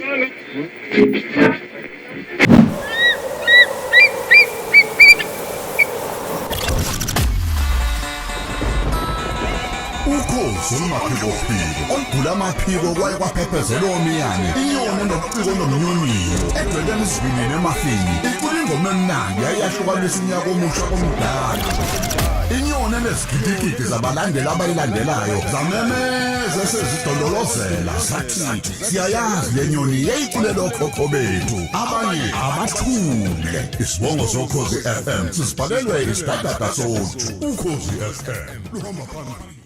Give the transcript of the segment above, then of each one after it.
Ukhozi olumaphiko olugula amaphiko kwaye kwaphephezela omiyane inyoni nobuciko nomnyunyo edweleni isivinini emafini icula ingoma emnandi yayahlukanisa unyaka omusha komdala inyoni enezigidigidi zabalandeli abayilandelayo zamemeza sezidondolozela sathi siyayazi le nyoni yayiculela okhokho bethu abanye abathule isibongo soKhozi FM sisibhalelwe isidadada sothu Ukhozi FM luhamba phambili.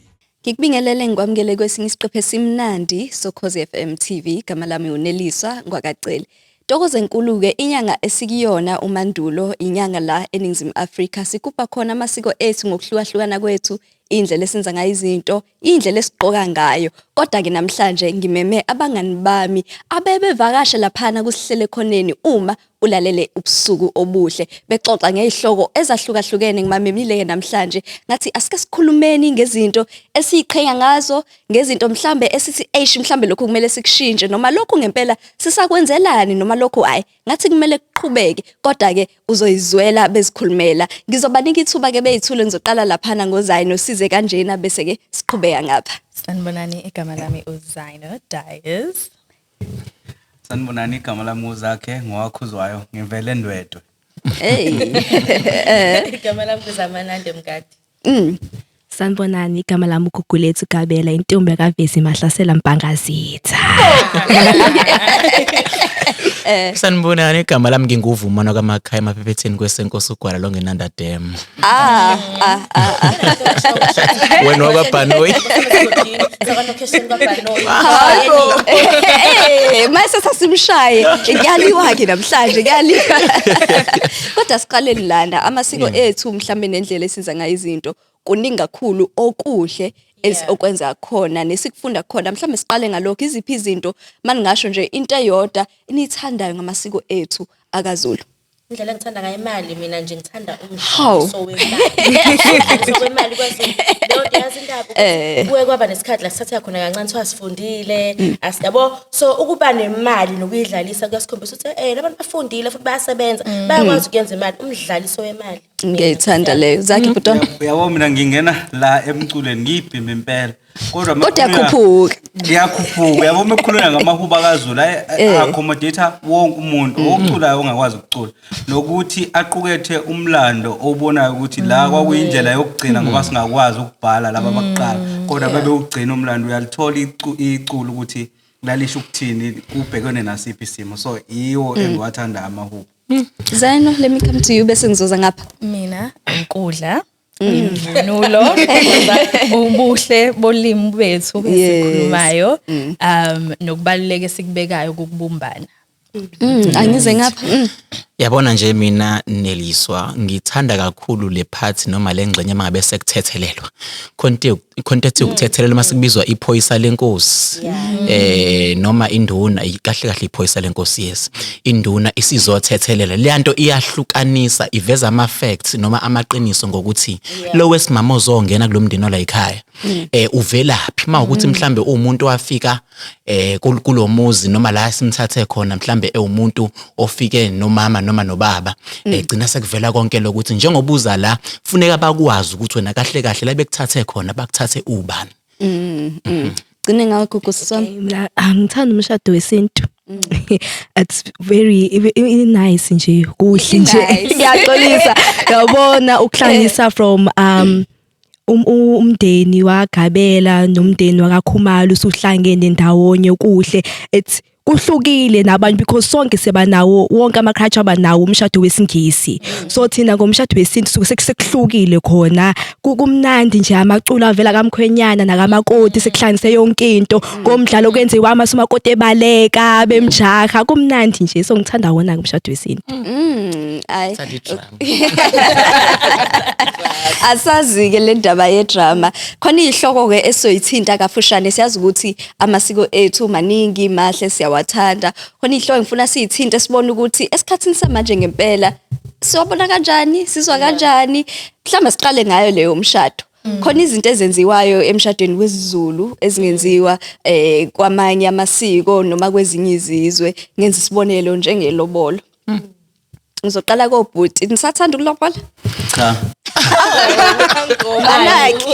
Ngikubingelele ngikwamukele kwesinye isiqephu esimnandi soKhozi FM TV gama lami uNeliswa ngwakacele. Tokoze enkulu-ke inyanga esikuyona uMandulo inyanga la eNingizimu Afrika sikupha khona amasiko ethu ngokuhlukahlukana kwethu indlela esenza ngayo izinto indlela esigqoka ngayo kodwa-ke namhlanje ngimeme abangani bami abebevakasha laphana kuSihleli Ekhoneni uma ulalele Ubusuku Obuhle bexoxa ngezihloko ezahlukahlukene ngimamemile namhlanje ngathi asike sikhulumeni ngezinto esiqhenya ngazo ngezinto mhlambe esithi mhlambe lokho kumele sikushintshe noma lokho ngempela sisakwenzelani noma lokho ngathi kumele kuqhubeke kodwa-ke uzoyizwela bezikhulumela ngizobanika ithuba ke beyithule ngizoqala laphana ngoZaino size kanjena bese ke siqhubeka ngapha. Sanibonani igama lami uZaino Dyers. Sanibonani igama lami uzakhe ngowakhuzwayo ngivele ndwedwe. Igama lami kuzamanande mkati. Sanibonani igama lami uGugulethu Gabela intombi kaVesi Mahlasela Mpangazitha. Sanibonani igama lami nginguvumana kwamakhaya emaphepheteni kwesenkosi uGwala longenanda dem. Wena wakwaBhanoyi. Mase sasimshaye ngiyaliwa ke namhlanje ngiyaliwa. Kodwa siqaleni lana amasiko ethu mhlambe nendlela esiza ngayo izinto kuningi kakhulu okuhle okwenza khona nesikufunda khona mhlambe siqale ngalokho iziphi izinto maningasho nje into eyodwa inithandayo ngamasiko ethu akaZulu. Indlela engithanda ngayo imali mina nje ngithanda umshado wemali kwaZulu. Leyo yazi indaba kuye kwaba nesikhathi la sithatha khona kancane twasifundile asiyabo so ukuba nemali nokuyidlalisa kuyasikhombisa ukuthi labantu bafundile futhi bayasebenza bayakwazi ukuyenza imali umdlaliso wemali. Ngiyithanda leyo zakhe butona. Uyabo mina ngingena la emculweni ngibhimba impela kodwa yakhuphuka. Yakhuphuka yabo mekhuluna ngamahuba kaZulu accommodate wonke umuntu oculayo ongakwazi ukucula nokuthi aqukethe umlando obonayo ukuthi la kwakuyindlela yokugcina ngoba singakwazi ukubhala laba abaqala kodwa babe ugcina umlando uyalithola iculo ukuthi lalisho ukuthini ubhekene nasiphi isimo so yiwo engiwathanda amahuba. Zaino let me come to you bese ngizoza ngapha. Mina ukudla imvunulo ubuhle bolimi bethu esikhulumayo nokubaluleka esikubekayo ukubumbana. Angize ngapha. Yabona nje mina Neliswa ngithanda kakhulu le part noma lengxenye mangabe sekuthethelelwa. Content yokuthethelelwa masikubizwa iphoyisa lenkosi. Noma induna kahle kahle iphoyisa lenkosi yes. Induna isizothethelela. Le nto iyahlukanisa iveza ama facts noma amaqiniso ngokuthi lo wesimama ozongena kulomndeni ola ekhaya. Uvelaphi mawukuthi mhlambe umuntu wafika kulomuzi noma la simthathe khona mhlambe umuntu ofike nomama noma nobaba gcina sekuvela konke lokuthi njengobuza la kufuneka bakwazi ukuthi wena kahle kahle la bekuthathe khona bakuthathe ubani. Gcine ngakho kusisona. Ngithanda umshado wesintu. It's very nice nje kuhle nje ngiyaxolisa yabona ukuhlanganisa from umndeni waGabela nomndeni wakaKhumalo usuhlangene ndawonye kuhle it's kuhlukile nabantu because sonke sebanawo wonke amaculture abanawo umshado wesingisi so thina ngomshado wesintu sekuhlukile khona kumnandi nje amaculo avela kaMkhwenyana nakamakoti sekuhlanganise yonke into ngomdlalo kwenziwa amasumakoti ebaleka bemjaha kumnandi nje so ngithanda wona ngomshado wesintu. Asazi-ke le ndaba yedrama khona izihloko ke esoyithinta kafushane siyazi ukuthi amasiko ethu maningi mahle siyawathanda khona izihloko ngifuna siyithinte sibone ukuthi esikhathini samanje ngempela siwabona kanjani sizwa kanjani mhlawumbe siqale ngayo leyo umshado Khona izinto ezenziwayo emshadweni wesiZulu ezingenziwa kwamanye amasiko noma kwezinye izizwe. Ngenza isibonelo njengelobolo. Ngizoqala kobhuti, nisathanda ukulobola? Cha. Manaki.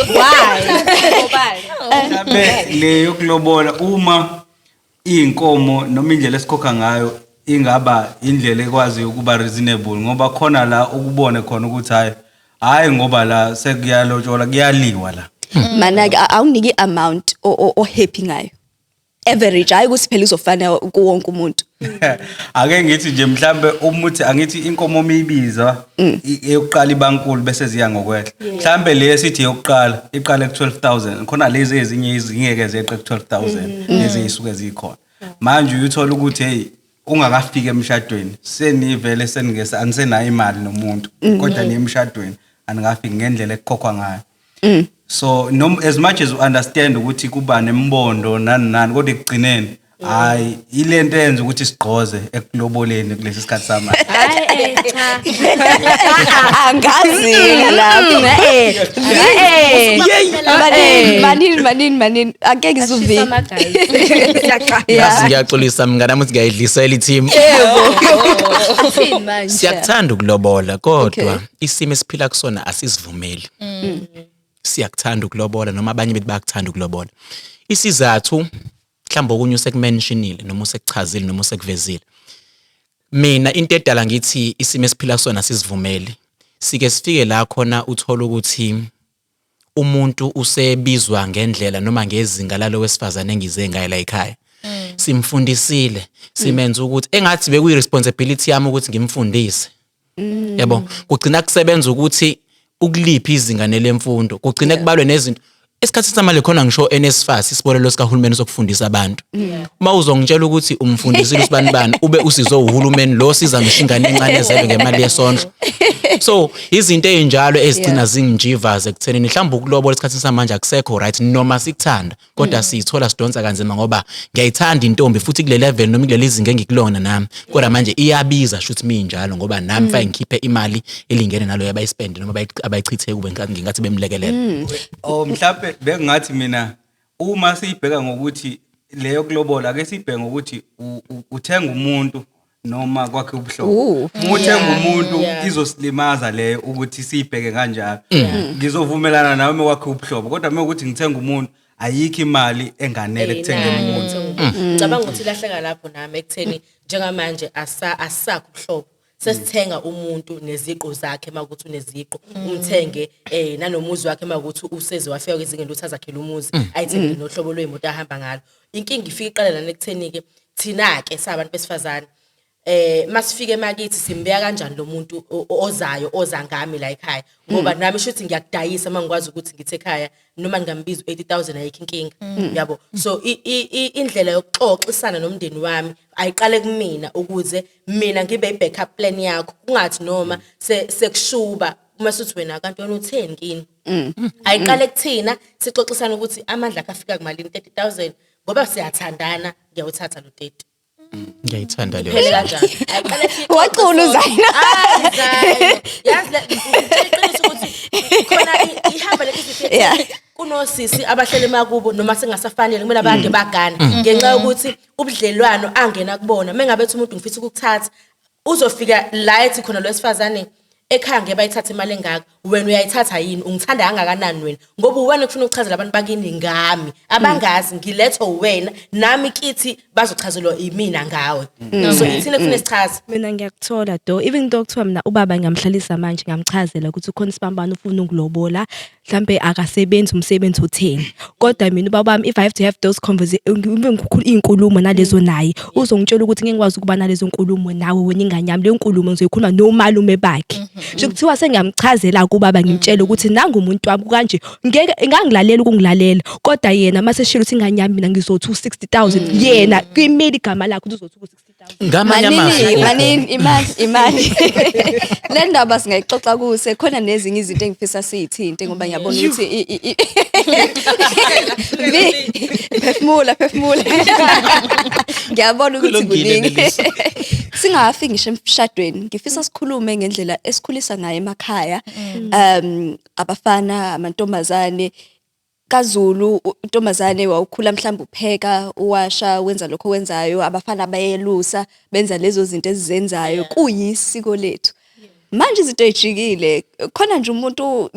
Mhlambe le yokulobola uma inkomo noma indlela esikhokha ngayo ingaba indlela ekwazi ukuba reasonable ngoba khona la ukubone khona ukuthi hayi ngoba la sekuyalotshola kuyaliwa la. Manaki awuniki amount o happy ngayo. Average hayi ukuthi phela izofana kuwonke umuntu. Ake ngithi nje mhlambe umuthi angithi inkomo omiyibiza eyokuqala ibankulu bese ziya ngokwehla. Mhlambe le esithi yokuqala iqale ku 12,000 khona lezi ezinye izingeke zeqe ku 12,000 lezi isuke zikhona. Manje uyithola ukuthi hey ungakafika emshadweni senivele seningese anisenayo imali nomuntu kodwa ni emshadweni aningafiki ngendlela ekukhokhwa ngayo. So as much as you understand ukuthi kuba nembondo nani kodwa ekugcineni hayi ilento eyenza ukuthi sigqoze ekuloboleni kulesi sikhathi samanje. Hayi cha. Angazi lapho. Manini ake ngizuvi. Ngiyaxolisa mngana muthi ngiyidlisela i-team. Siyakuthanda ukulobola kodwa isimo esiphila kusona asisivumeli. Siyakuthanda ukulobola noma abanye bethi bayakuthanda ukulobola. Isizathu mhlawumbe okunye usekumentionile noma usekuchazile noma usekuvezile. Mina into edala ngithi isimo esiphila kusona asisivumeli. Sike sifike la khona uthola ukuthi umuntu usebizwa ngendlela noma ngezinga lalo wesifazane engize ngaye la ekhaya. Simfundisile, simenza ukuthi engathi bekuyi responsibility yami ukuthi ngimfundise. Yabo, kugcina kusebenza ukuthi ukuliphi izinga nelemfundo kugcina kubalwe nezinto esikhathi samanje khona ngisho NSFAS isibolelo sikahulumeni sokufundisa abantu. Uma uzongitshela ukuthi umfundisile usibani ube usizwe uhulumeni lo siza ngishingane encane ezelwe ngemali yesondlo. So izinto ezinjalo ezigcina zingijivaze ekuthenini mhlawumbe ukulobola esikhathi samanje akusekho right noma sikuthanda kodwa sithola sidonsa kanzima ngoba ngiyayithanda intombi futhi kule level noma kule izinga engikulona nami kodwa manje iyabiza shuthi minjalo ngoba nami fa ngikhiphe imali elingene nalo yabayispend noma abayichithe kube ngingathi bemlekelela. Mhlawumbe bengathi mina uma siyibheka ngokuthi leyo kulobola ake sibheke ngokuthi uthenga umuntu noma kwakhe ubuhlobo. Uthenga umuntu izosilimaza leyo ukuthi sibheke kanjalo. Ngizovumelana nawe kwakhe ubuhlobo kodwa uma ukuthi ngithenga umuntu ayikho imali enganele ekuthengeni umuntu. Ngicabanga ukuthi lahleka lapho nami ekutheni njengamanje asakho ubuhlobo. Sesithenga umuntu neziqo zakhe makuthi uneziqo umthenge nanomuzi wakhe makuthi useze wafika kwezingeni ukuthi azakhela umuzi ayithenge nohlobo lwemoto ahamba ngalo. Inkinga ifika iqala lana ekutheni ke thina ke sabantu besifazane masifike emakithi simbeka kanjani lo muntu ozayo oza ngami la ekhaya ngoba nami shuthi ngiyakudayisa mangikwazi ukuthi ngithe ekhaya noma ngingambiza 80,000 ayikho inkinga yabo. So indlela yokuxoxisana nomndeni wami ayiqale kumina ukuze mina ngibe i-backup plan yakho kungathi noma sekushuba uma sithi wena kanti wena utheni kini ayiqale kuthina sixoxisana ukuthi amandla akafika kumalini 30,000 ngoba siyathandana ngiyawuthatha lo 30. Ngiyayithanda leyo. Phela kanjani? Ayiqale Waqulu Zayina. Yazi iqiniso ukuthi khona ihamba lethi kunosisi abahlele emakubo noma sengasafanele kumele abande bagana ngenxa yokuthi ubudlelwano angena kubona mengabe ethi umuntu ngifisa ukukuthatha uzofika la ethi khona lo wesifazane ekhaya ngeke bayithathe imali engaka wena uyayithatha yini ungithanda kangakanani wena ngoba uwena ufuna ukuchazela abantu bakini ngami abangazi ngiletho wena nami kithi bazochazelwa imina ngawe. So ithina kufuna sichaze. Mina ngiyakuthola do even though kuthiwa mina ubaba ngamhlalisa manje ngamchazela ukuthi ukhona isibambano ufuna ukulobola mhlambe akasebenzi umsebenzi otheni kodwa mina ubaba wami if I have to have those conversations inkulumo nalezo naye uzongitshela ukuthi ngingikwazi ukuba nalezo nkulumo nawe wena inganyami le nkulumo ngizoyikhuluma nomalume bakhe. Kuthiwa sengamchazela kubaba ngimtshela ukuthi nanga umuntu wami kanje ngeke ngangilalela ukungilalela kodwa yena mase shilo ukuthi inganyami mina ngizothu 60,000 yena kwimeli igama lakhe uzothu 60,000 ngamanye amazwi imali le ndaba singayixoxa kuse khona nezinye izinto engifisa siyithinte ngoba ngiyabona ukuthi phefumula ngiyabona ukuthi kuningi singafiki ngisho emshadweni ngifisa sikhulume ngendlela esikhulisa ngayo emakhaya abafana amantombazane kaZulu untombazane wawukhula mhlawumbe upheka uwasha wenza lokho wenzayo abafana bayelusa benza lezo zinto ezizenzayo kuyisiko lethu manje izinto ejikile khona nje umuntu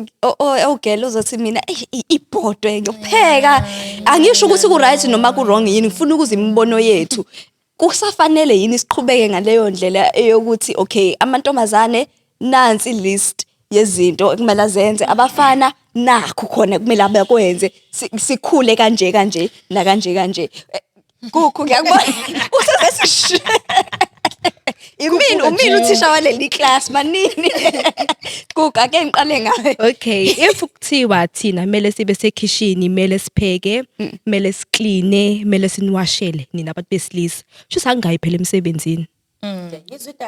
ogela uzothi mina ibhodwe ngiyopheka angisho ukuthi ku right noma ku wrong yini ngifuna ukuza imbono yethu kusafanele yini siqhubeke ngaleyo ndlela eyokuthi okay amantombazane nansi list yezinto ekumele azenze abafana nakho khona kumele abakwenze sikhule kanje na kanje kukho ngiyakubona usese Umini uthisha waleli class manini kuka ke ngiqale ngayo Okay if kuthiwa thina kumele sibe sekitchen kumele sipheke kumele sikline kumele sinwashele nina abantu besilisa sho sangayi phela emsebenzini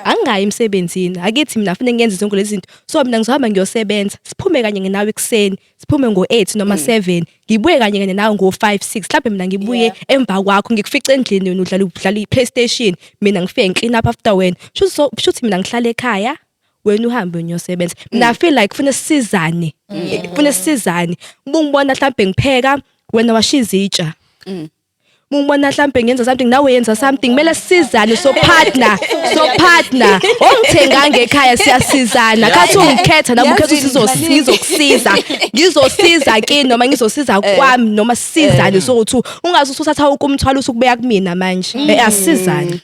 angayi emsebenzini akithi mina afune ngenze zonke lezi zinto so mina ngizohamba ngiyosebenza siphume kanye nawe ekseni siphume ngo8 noma 7 ngibuye kanye nawe ngo5 6 mhlawumbe mina ngibuye emva kwakho ngikufice endlini wena udlala iPlayStation mina ngifike ngiclean up after wena sho mina ngihlala ekhaya wena uhambe uyosebenza mina feel like kufuna sisizane ngibona mhlawumbe ngipheka wena washiza itsha Mungibona mhlambe ngenza something nawe yenza something kumele sisizane so partner ongithenga ngekhaya siyasizana kathi ungikhetha nami ukhetha sizokusiza ngizosiza ke noma ngizosiza kwami noma sisizane so ungazi usuthatha ukumthwala usukubeka kumina manje asizane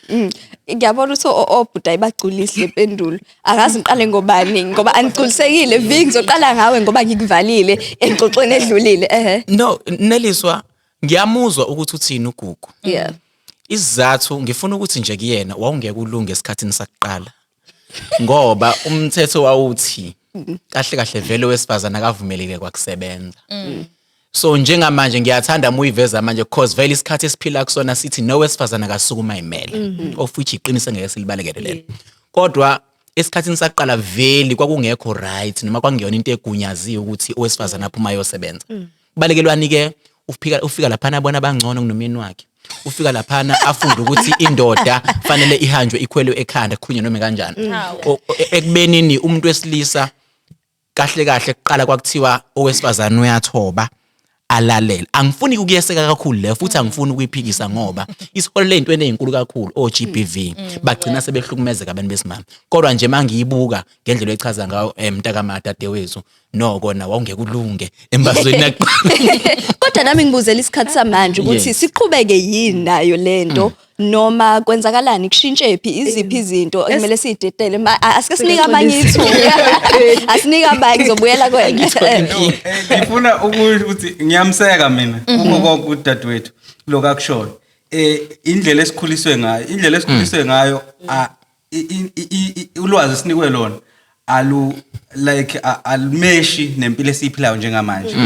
ngiyabona ukuthi obhuda ibagculise lempendulo akazi ngiqale ngobani ngoba angiculisekile viki ngizoqala ngawe ngoba ngikuvalile engxoxweni edlulile no Neliswa ngiyamuzwa ukuthi uthini ugugu yeah isizathu ngifuna ukuthi nje kuyena wawungeke ulunge esikhathini sakuqala ngoba umthetho wawuthi kahle vele wesifazana akavumeleke kwakusebenza so njengamanje ngiyathanda muyiveza manje because vele isikhathi esiphila kusona sithi no wesifazana akasukuma imele of which iqinise ngeke silibalekele lelo kodwa esikhathini sakuqala vele kwakungekho right noma kwangiyona into egunyaziwe ukuthi owesifazana aphuma ayosebenza kubalekelwani ke ufika lapha abona bangcono kunomyeni wakhe ufika lapha afunda ukuthi indoda fanele ihanjwe ikhwelwe ekhanda khunye noma kanjani ekubenini umuntu wesilisa kahle kuqala kwakuthiwa owesifazana uyathoba alalela angifuni ukuyeseka kakhulu le futhi angifuni ukuyiphikisa ngoba isiholele into enezinkulu kakhulu oGBV bagcina sebehlukumezeka abantu besimama kodwa nje mangiyibuka ngendlela echaza ngayo mntakama wethu noko na wawungeke ulunge embazweni yaqala kodwa nami ngibuzela isikhathi samanje ukuthi siqhubeke yini nayo lento noma kwenzakalani kushintshe phi iziphi izinto kumele sidedele asike sinika abanye ithuba asinika abanye ngizobuyela kwena ngifuna ukuthi ngiyamseka mina konke udadewethu lokakushona indlela esikhuliswe ngayo ulwazi sinikwe lona alumeshi nempilo esiphilayo njengamanje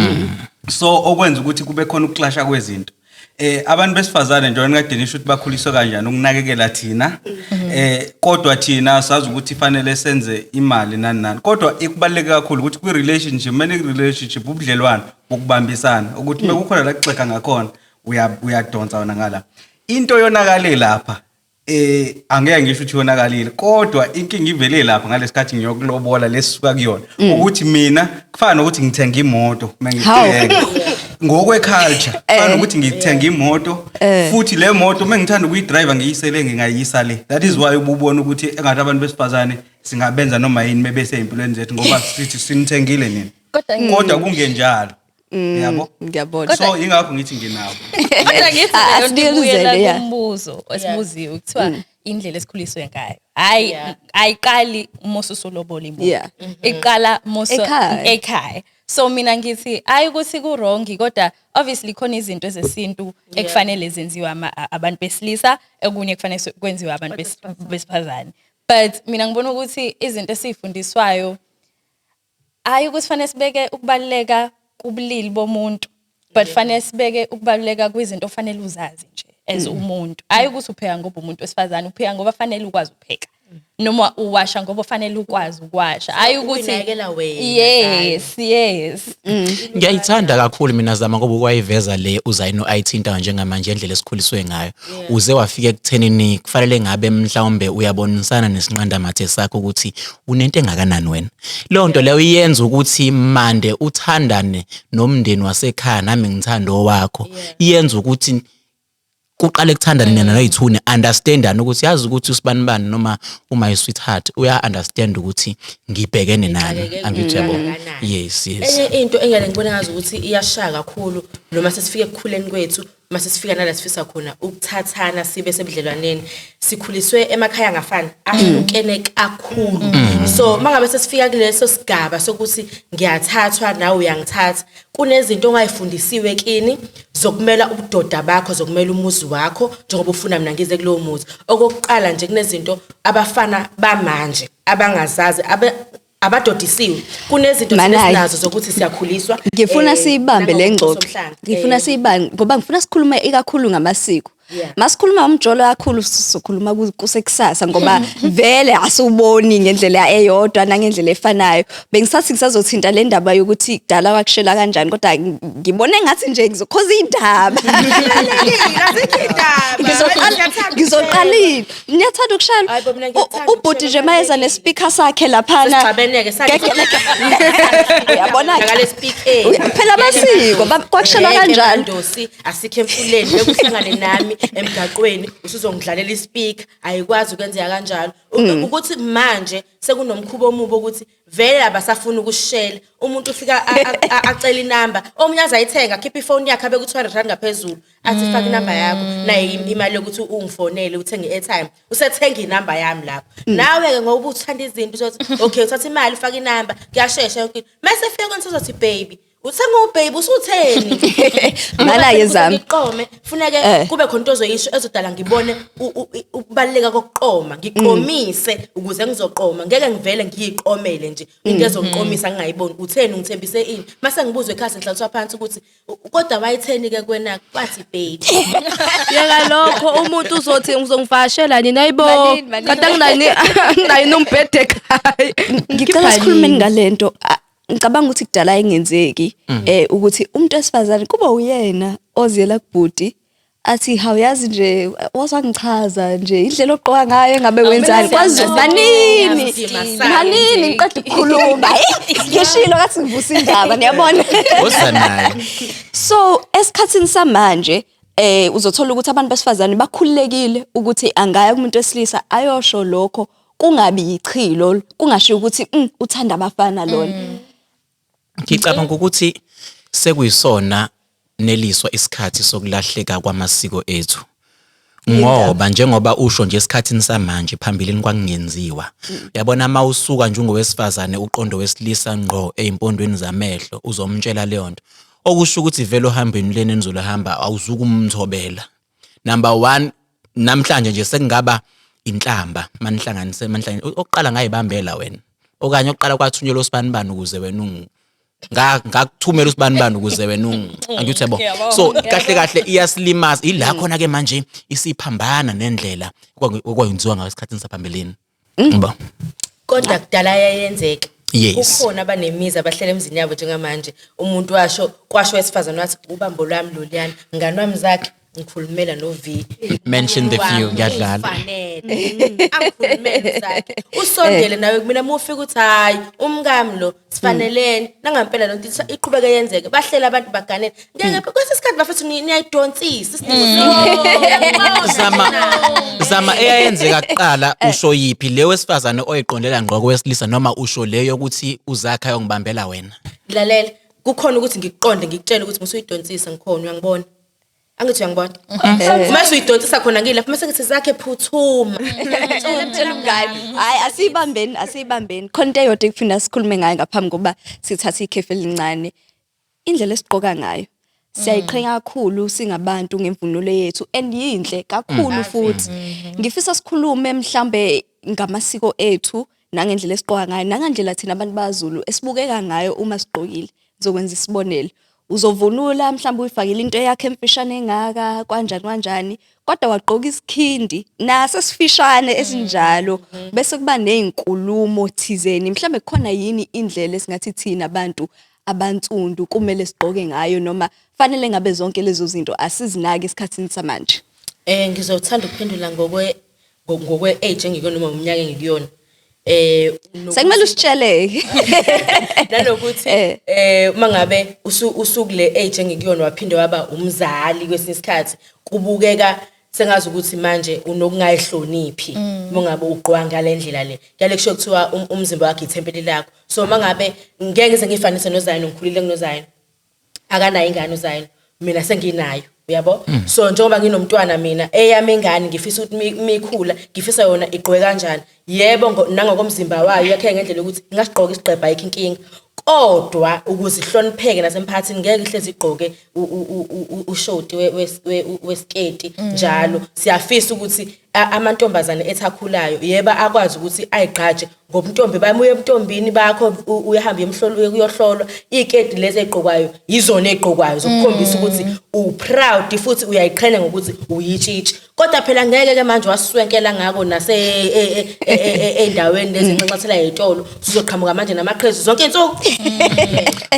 so okwenza ukuthi kube khona ukuclasha kwezinto abantu besifazane njengoba kade nisho ukuthi bakhuliswa kanjani ukunakekela thina kodwa thina sazi ukuthi fanele senze imali nani kodwa ikubaluleke kakhulu ukuthi kwi relationship ubudlelwano bokubambisana ukuthi mekukhona la kuxeka ngakhona uyadonsa wona ngala into yonakale lapha angeke ngisho ukuthi yonakalile kodwa inkinga ivele lapha ngalesikhathi ngiyokulobola lesisuka kuyona ukuthi mina kufana nokuthi ngithenga imoto mangithenga ngokweculture kufana ukuthi ngithenga imoto futhi le moto mengithanda ukuyidrive ngiyisele ngingayisa le that is why ububona ukuthi engathi abantu besifazane singabenza noma yini mebese empilweni zethu ngoba sithi sinithengile nini kodwa kungenjalo yabo ngiyabona so ingakho ngithi nginawo kodwa ngithi ngiyela kumbuzo esibuziwe kuthiwa indlela esikhuliswe ngayo ayiqali mosusu lobola imoto iqala moso ekhaya so mina ngithi ayikuthi ku wrong kodwa obviously khona izinto ezesintu ekufanele zenziwe abantu besilisa okunye kufanele kwenziwe abantu besifazane but mina ngibona ukuthi izinto esifundiswayo ayikuthi fanele sibeke ukubaluleka kubulili bomuntu but fanele sibeke ukubaluleka kwizinto ofanele uzazi nje as umuntu ayikuthi upheka ngoba umuntu wesifazane upheka ngoba fanele ukwazi ukupheka noma uwasha ngoba ufanele ukwazi ukwasha hayi ukuthi Uyinakekela wena. yes Ngiyayithanda kakhulu mina Zama ngoba ukwayiveza le uzayino ayithinta njengamanje indlela esikhuliswe ngayo. Uze wafika ekuthenini kufanele ngabe mhlawumbe uyabonisana nesinqanda mathe sakho ukuthi unento engakanani wena. Lo nto leyo iyenza ukuthi mande uthandane nomndeni wasekhaya nami ngithanda owakho. Iyenza ukuthi kuqale kuthandana nina noyithune understandani ukuthi yazi ukuthi usibanibani noma my sweetheart uya understand ukuthi ngibhekene nani angitshebo. Yes. Enye into engeke ngibone ngazi ukuthi iyashaya kakhulu noma sesifike ekukhuleni kwethu mase sifika nala sifisa khona ukuthathana sibe sebudlelwaneni sikhuliswe emakhaya ngafana ahlukene kakhulu. So mangabe sesifika kuleso sigaba sokuthi ngiyathathwa nawe uyangithatha kunezinto ongayifundisiwe kini zokumela ubudoda bakho zokumela umuzi wakho njengoba ufuna mina ngize kulowo muzi. Okokuqala nje kunezinto abafana bamanje abangazazi abadodisiwe kunezinto sinazo zokuthi siyakhuliswa. Ngifuna siyibambe lengxoxo. Ngifuna siyibambe ngoba ngifuna sikhulume ikakhulu ngamasiko. Masikhuluma umjolo kakhulu sizokhuluma kusekusasa ngoba vele asuboni ngendlela eyodwa nangendlela efanayo. Bengisathi ngisazothinta le ndaba yokuthi kudala kwakushela kanjani kodwa ngibone ngathi nje ngizokhoza indaba. Ngizoqalile. Niyathanda ukushaya. Ubhuti nje mayeza nespeaker sakhe laphana. Uyabona ngale speaker. Phela amasiko kwakushela kanjani. Ndosi asikho emfuleni bekuhlangane nami emgaqweni usuzongidlalela ispeaker ayikwazi ukwenzeka kanjalo ukuthi manje sekunomkhubo omubo ukuthi vele abasafuna ukushela umuntu ufika acela inamba omunye azayithenga khipha ifone yakhe abe ku 200 rand ngaphezulu athi faka inamba yakho naye imali yokuthi ungifonele uthenge airtime usethenga inamba yami lapho nawe ke ngoba uthanda izinto uthi okay uthatha imali ufaka inamba kuyashesha yonke mase fika konke baby uthenga ubaby usutheni mana yezami ngiqome funeke kube khona into ozoyisho ezodala ngibone ukubaluleka kokuqoma ngiqomise ukuze ngizoqoma ngeke ngivele ngiyiqomele nje into ezongiqomisa ngingayiboni utheni ngithembise ini mase ngibuzwe ekhaya enhlanhla phansi ukuthi kodwa wayitheni ke kwena kwathi baby yeka lokho umuntu uzothi ngizongivashela nini ayibo kade nginayi nombhede ekhaya ngicela sikhulumeni ngalento ngicabanga ukuthi kudala engenzeki ukuthi umuntu esifazane kuba uyena oziyela kubhudi athi hawuyazi nje wasangichaza nje indlela oqoka ngayo ngabe wenzani kwazi manini ngiqeda ukukhuluma ngishilo ngathi ngivusa indaba niyabona Osanayo. So esikhathini samanje uzothola ukuthi abantu besifazane bakhululekile ukuthi angaya kumuntu wesilisa ayosho lokho kungabi ichilo kungasho ukuthi uthanda abafana lona. Ngicabanga ukuthi sekuyisona neliswa isikhathi sokulahleka kwamasiko ethu. Ngoba njengoba usho nje esikhathini samanje phambilini kwakungenziwa. Uyabona mawusuka nje ungowesifazane uqondo wesilisa ngqo ezimpondweni zamehlo uzomtshela leyo nto. Okusho ukuthi vele ohambeni leni nizolohamba awuzukumthobela. Number 1 namhlanje nje sekungaba inhlamba manihlanganise oqala ngayibambela wena. Okanye oqala kwathunyelwa usibanibani ukuze wena ngakuthumela usibanibani ukuze wena angithi yabo. So kahle iyasilimaza ila khona ke manje isiphambana nendlela okwenziwa ngasikhathini saphambeleni. Ngoba kodwa kudala yayenzeka. Yes. Kukhona abanemizi abahlela emzini yabo njengamanje umuntu kwasho wesifazane wathi ubambo lwami loliyana ngani wami zakhe ngikhulumela no V mention the few ngiyadlala angikhulumela zakhe usondele nawe kumina mufika uthi hayi umkami lo sifanelene nangampela lonto iqhubeka yenzeke bahlela abantu baganele ngeke kwesisikhathi bafethu niyayidonsisa Zama eyayenzeka kuqala usho yipi le wesifazane oyiqondela ngqo kwesilisa noma usho leyo ukuthi uzakha yongibambela wena. Lalela kukhona ukuthi ngikuqonde ngikutshela ukuthi musuyidonsisa ngikhona uyangibona angithi uyangibona mase uyidonsisa khona ngilapha mase ngithi zakhe phuthuma Tshela umngane hayi asibambeni khona into eyodwa ekufuna sikhulume ngayo ngaphambi koba sithathe ikhefu elincane indlela esiqoka ngayo siyayiqhenya kakhulu singabantu ngemvunulo yethu and yinhle kakhulu futhi ngifisa sikhulume mhlambe ngamasiko ethu nangendlela esiqoka ngayo nangendlela thina abantu baZulu esibukeka ngayo uma siqokile ngizokwenza isibonelo uzovunula mhlawumbe uyifakile into yakhe emfishane engaka kanjani kodwa wagqoka isikhindi naso sifishane esinjalo bese kuba nezinkulumo thizeni mhlawumbe khona yini indlela esingathi thina abantu abantsundu kumele sigqoke ngayo noma fanele ngabe zonke lezo zinto asizinaki esikhathini samanje. Ngizothanda ukuphendula ngokwe age engikuyona noma umnyaka engikuyona. Sekumele usitshele nanokuthi mangabe usukule age engikuyona waphinde waba umzali kwesinye isikhathi kubukeka sengazi ukuthi manje unokungayihloniphi mongabe uqwa ngalendlela le yale kusho kuthiwa umzimba wakhe ithempeli lakho so mangabe ngeke ngize ngifanise noZayini ngikhulile kunoZayini akanayo ingane uZayini mina senginayo uyabo so njengoba nginomntwana mina eyami ingane ngifisa ukuthi mikhula ngifisa yona igqwe kanjani yebo nangokomzimba wayo yakhe ngendlela ukuthi ngasiqoka isiqeba ayikho inkinga kodwa ukuzihlonipheke nasemphakathini ngeke ihlezi igqoke ushoti wesketi njalo siyafisa ukuthi amantombazane ethakhulayo yeba akwazi ukuthi ayigqaje ngobuntombi bamuye ebuntombini bakho uyahamba emhlolo uyohlolwa iketi lezi egqokwayo yizona egqokwayo zokukhombisa ukuthi uproud futhi uyayiqhenya ngokuthi uyitshitshi kodwa phela ngeke ke manje waswenkela ngako nase endaweni lezi nxaxathela yitolo sizoqhamuka manje namaqhezu zonke insuku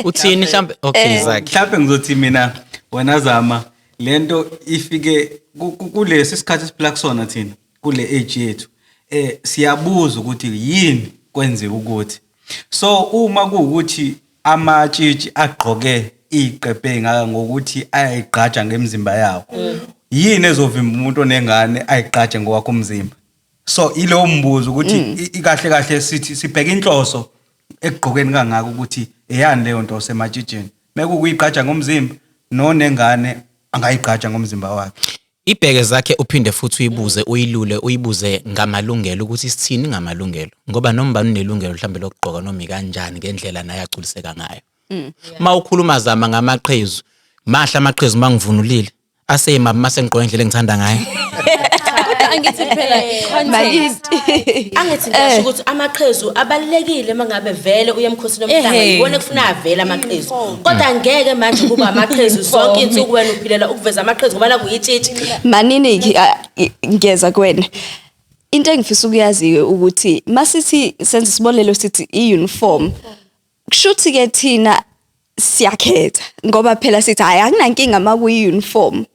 uthini mhlambe okay zakhe mhlambe ngizothi mina wena zama lento ifike kulesi sikhathi esiphila kusona thina kule age yethu siyabuza ukuthi yini kwenze ukuthi so uma kuukuthi amatshitshi agqoke iqephe ngaka ngokuthi ayigqaja ngemzimba yawo yini ezovimba umuntu onengane ayigqaje ngokwakho umzimba so ilo mbuzo ukuthi ikahle sithi sibheka inhloso ekugqokeni kangaka ukuthi eyani leyo nto sematshitshini mekuyigqaja ngomzimba nonengane angayigqaja ngomzimba wakhe ibheke zakhe uphinde futhi uyibuze uyilule uyibuze ngamalungelo ukuthi sithini ngamalungelo ngoba noma unelungelo mhlambe lokugqoka noma kanjani ngendlela naye aculiseka ngayo mawukhuluma zama ngamaqhezu mahla amaqhezu mangivunulile aseyima masengigqoka indlela engithanda ngayo angithi phela context angithi ngisho ukuthi amaqhezu abalekile mangabe vele uye emkhosini omhlanga yibona kufuna avela amaqhezu kodwa ngeke manje kuba amaqhezu zonke insuku wena uphilela ukuveza amaqhezu ngoba la kuyitshitshi manini ngeza kuwena into engifisa ukuyazi ukuthi masithi senze isibonelo sithi iuniform kushuthi ke thina siyakhetha ngoba phela sithi hayi akunankinga makuyi uniform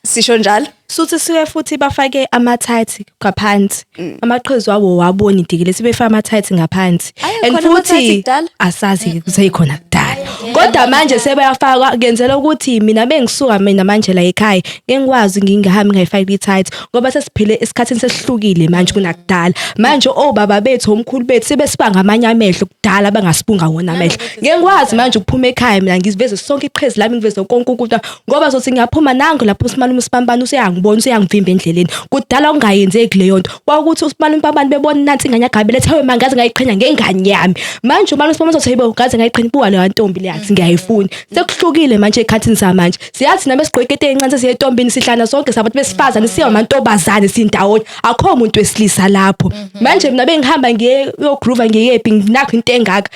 sisho njalo suthi siwe futhi bafake ama-tights ngaphansi amaqhezu wabo wabona idikile sebefaka ama-tights ngaphansi and futhi asazi kuseyikhona kudala kodwa manje sebayafaka kenzela ukuthi mina bengisuka mina manje la ekhaya ngengikwazi ngingahambi ngayifaka i-tights ngoba sesiphile esikhathini sesihlukile manje kunakudala manje obaba bethu omkhulu bethu sebesibanga amanye amehlo kudala bangasibunga wona amehlo ngengikwazi manje ukuphuma ekhaya mina ngiziveze sonke iqhezi lami ngiveze konke ukuthi ngoba zothi ngiyaphuma nango lapho uSimalume uSipambana useyangibona useyangivimba endleleni kudala ungayenzeki leyo nto kwakuthi uSimalume uSipambana bebona nansi ingane yagabe lethawe mangaze ngayiqhenya ngengane yami manje uMalume uSipambana uzothi hayibo ngaze ngayiqhenya buwa leyo ntombi leyathi ngiyayifuna sekuhlukile manje ekhathini samanje siyathi nami sigqokete encane sesiye entombini sihlana sonke sabantu besifazane siya amantobazane sindawonye akho umuntu wesilisa lapho manje mina bengihamba ngiye yogroove ngiyephi nginakho into engaka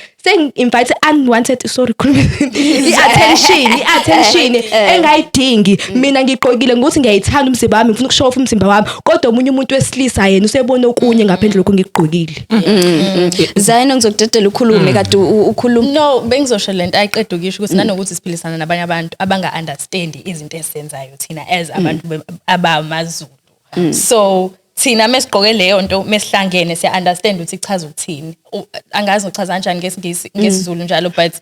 invite unwanted i-attention engayidingi mina ngigqokile ngokuthi ngiyayithanda umzimba wami ngifuna ukushofa umzimba wami kodwa omunye umuntu wesilisa yena usebona okunye ngaphandle lokho ngigqokile Zayini ngizokudedela ukhulume kade ukhuluma no bengizosho lento ayiqeda ukisho ukuthi nanokuthi siphilisana nabanye abantu abanga understand izinto esizenzayo thina as abantu abamaZulu so thina mesigqoke leyo nto mesihlangene siya understand ukuthi ichaza ukuthini angazi ngochaza kanjani ngesizulu njalo but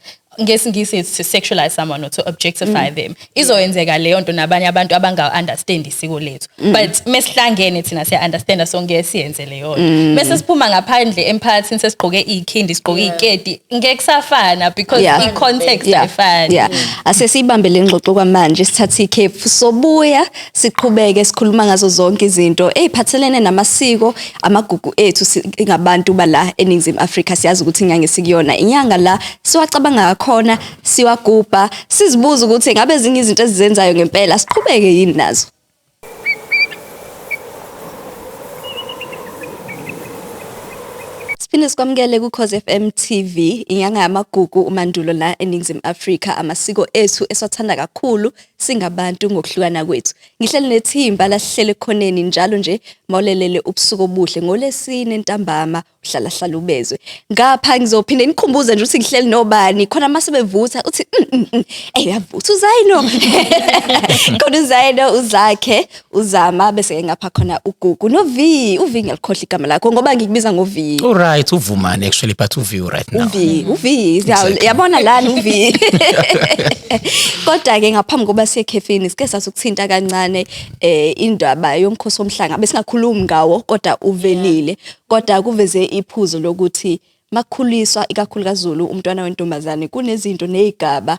ngesingisi it's to sexualize someone or to objectify them izoyenzeka leyo nto nabanye abantu abanga understand isiko lethu but mesihlangene thina siya understand so ngesiyenze leyo nto bese siphuma ngaphandle emphakathini sesigqoke ikhindi sigqoke iketi ngeke safana because i context ayifani asesibambe lengxoxo kwamanje sithatha ikhefu sobuya siqhubeke sikhuluma ngazo zonke izinto eziphathelene namasiko amagugu ethu ngabantu bala eNingizimu Afrika siyazi ukuthi inyanga esikuyona inyanga la siwacabanga khona siwagubha sizibuza ukuthi ngabe ezinye izinto ezizenzayo ngempela siqhubeke yini nazo Siphinde sikwamukele kuKhozi FM TV, inyanga yamagugu uMandulo la eNingizimu Afrika, amasiko ethu eswathanda kakhulu singabantu ngokuhlukana kwethu. Ngihleli nethimba la Sihleli Ekhoneni njalo nje mawulelele ubusuku obuhle ngolesine ntambama uhlala ubezwe. Ngapha ngizophinde nikhumbuze nje ukuthi ngihleli nobani khona masebevutha uthi yavutha uzayino. Khona uzayino uzakhe uzama bese ngapha khona ugugu novi uvi ngiyalikhohle igama lakho ngoba ngikubiza ngovi. Right, uvumane actually but uvi right now. Uvi yabona lana uvi. Kodwa ke ngaphambi koba siye ekhefini sike sasukuthinta kancane indaba yomkhosi womhlanga besingakhulumi ngawo kodwa uvelile kodwa kuveze iphuzo lokuthi makukhuliswa ikakhulukazi Zulu umntwana wentombazane kunezinto nezigaba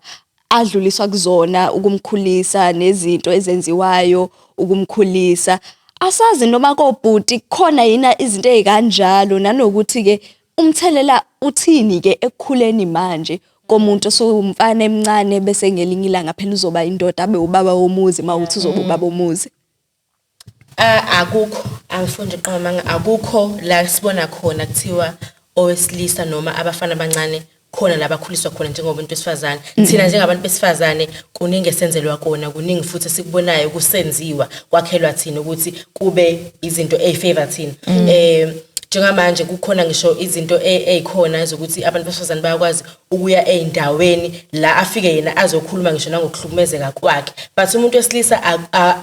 adluliswa kuzona ukumkhulisa nezinto ezenziwayo ukumkhulisa. Asazi noma kobhuti khona yina izinto ezikanjalo nanokuthi ke umthelela uthini ke ekukhuleni manje komuntu osumfana emncane bese ngelinye ilanga phela uzoba indoda abe ubaba womuzi mawuthi uzoba ubaba womuzi. Akukho angifunde qhama akukho la sibona khona kuthiwa owesilisa noma abafana abancane khona labakhuliswa khona njengomuntu besifazane. Thina njengabantu besifazane kuningi esenzelwa kona kuningi futhi sikubonayo kusenziwa kwakhelwa thina ukuthi kube izinto ezifavor thina. Njengamanje kukhona ngisho izinto ezikhona ezokuthi abantu besifazane bayakwazi ukuya eindaweni la afike yena azokhuluma ngisho nangokuhlukumezeka kwakhe but umuntu wesilisa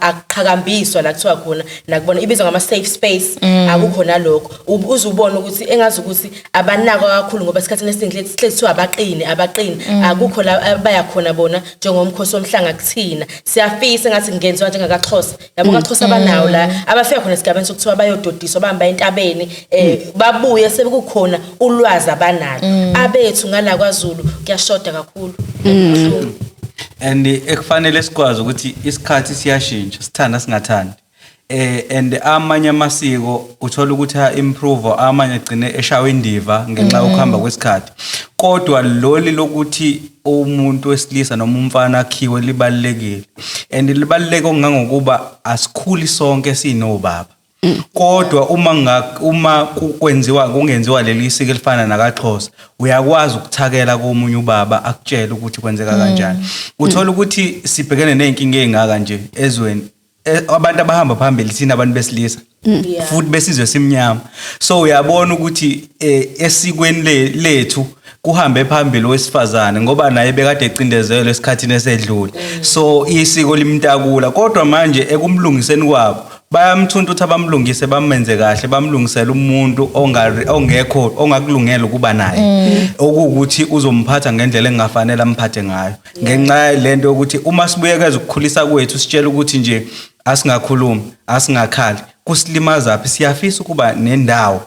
akuqhakambiswa la kuthiwa khona nakubona ibizwa ngama safe space akukho nalokho uzubona ukuthi engazi ukuthi abanako kakhulu ngoba esikhathini esiningi lethiwa abaqini akukho la bayakhona bona njengomkhosi womhlanga kuthina siyafisa ngathi ngenziwa njengakaXhosa yabo kaXhosa banawo la abafika khona esigabeni sokuthiwa bayododiswa bahamba entabeni babuye sebekukhona ulwazi abanalo abethu ngala kwaZulu kuyashoda kakhulu. And ekufanele sikwazi ukuthi isikhathi siyashintsha sithanda singathandi and amanye amasiko uthola ukuthi improve amanye agcine eshawe indiva ngenxa yokuhamba kwesikhathi kodwa loli lokuthi umuntu wesilisa noma umfana akhiwe libalekile and libaleke ongangokuba asikhuli sonke sinobaba. Kodwa uma kungenziwa leli siko elifana nakaXhosa uyakwazi ukuthakela komunye ubaba akutshela ukuthi kwenzeka kanjani. Uthola ukuthi sibhekene nezinkinga ezingaka nje ezweni abantu abahamba phambili thina abantu besilisa futhi besizwe simnyama so uyabona ukuthi esikweni lethu kuhambe phambili wesifazane ngoba naye bekade ecindezelwe esikhathini esedlule so isiko limntakula kodwa manje ekumlungiseni kwabo bayamthunta ukuthi abamlungise bamenze kahle bamlungisela umuntu ongekho ongakulungela ukuba naye okuthi uzomphatha ngendlela engafanele amphathe ngayo ngenxa lento yokuthi uma sibuyekeza ukukhulisa kwethu sitshela ukuthi nje asingakhulumi asingakhali kusilimaza aphi siyafisa ukuba nendawo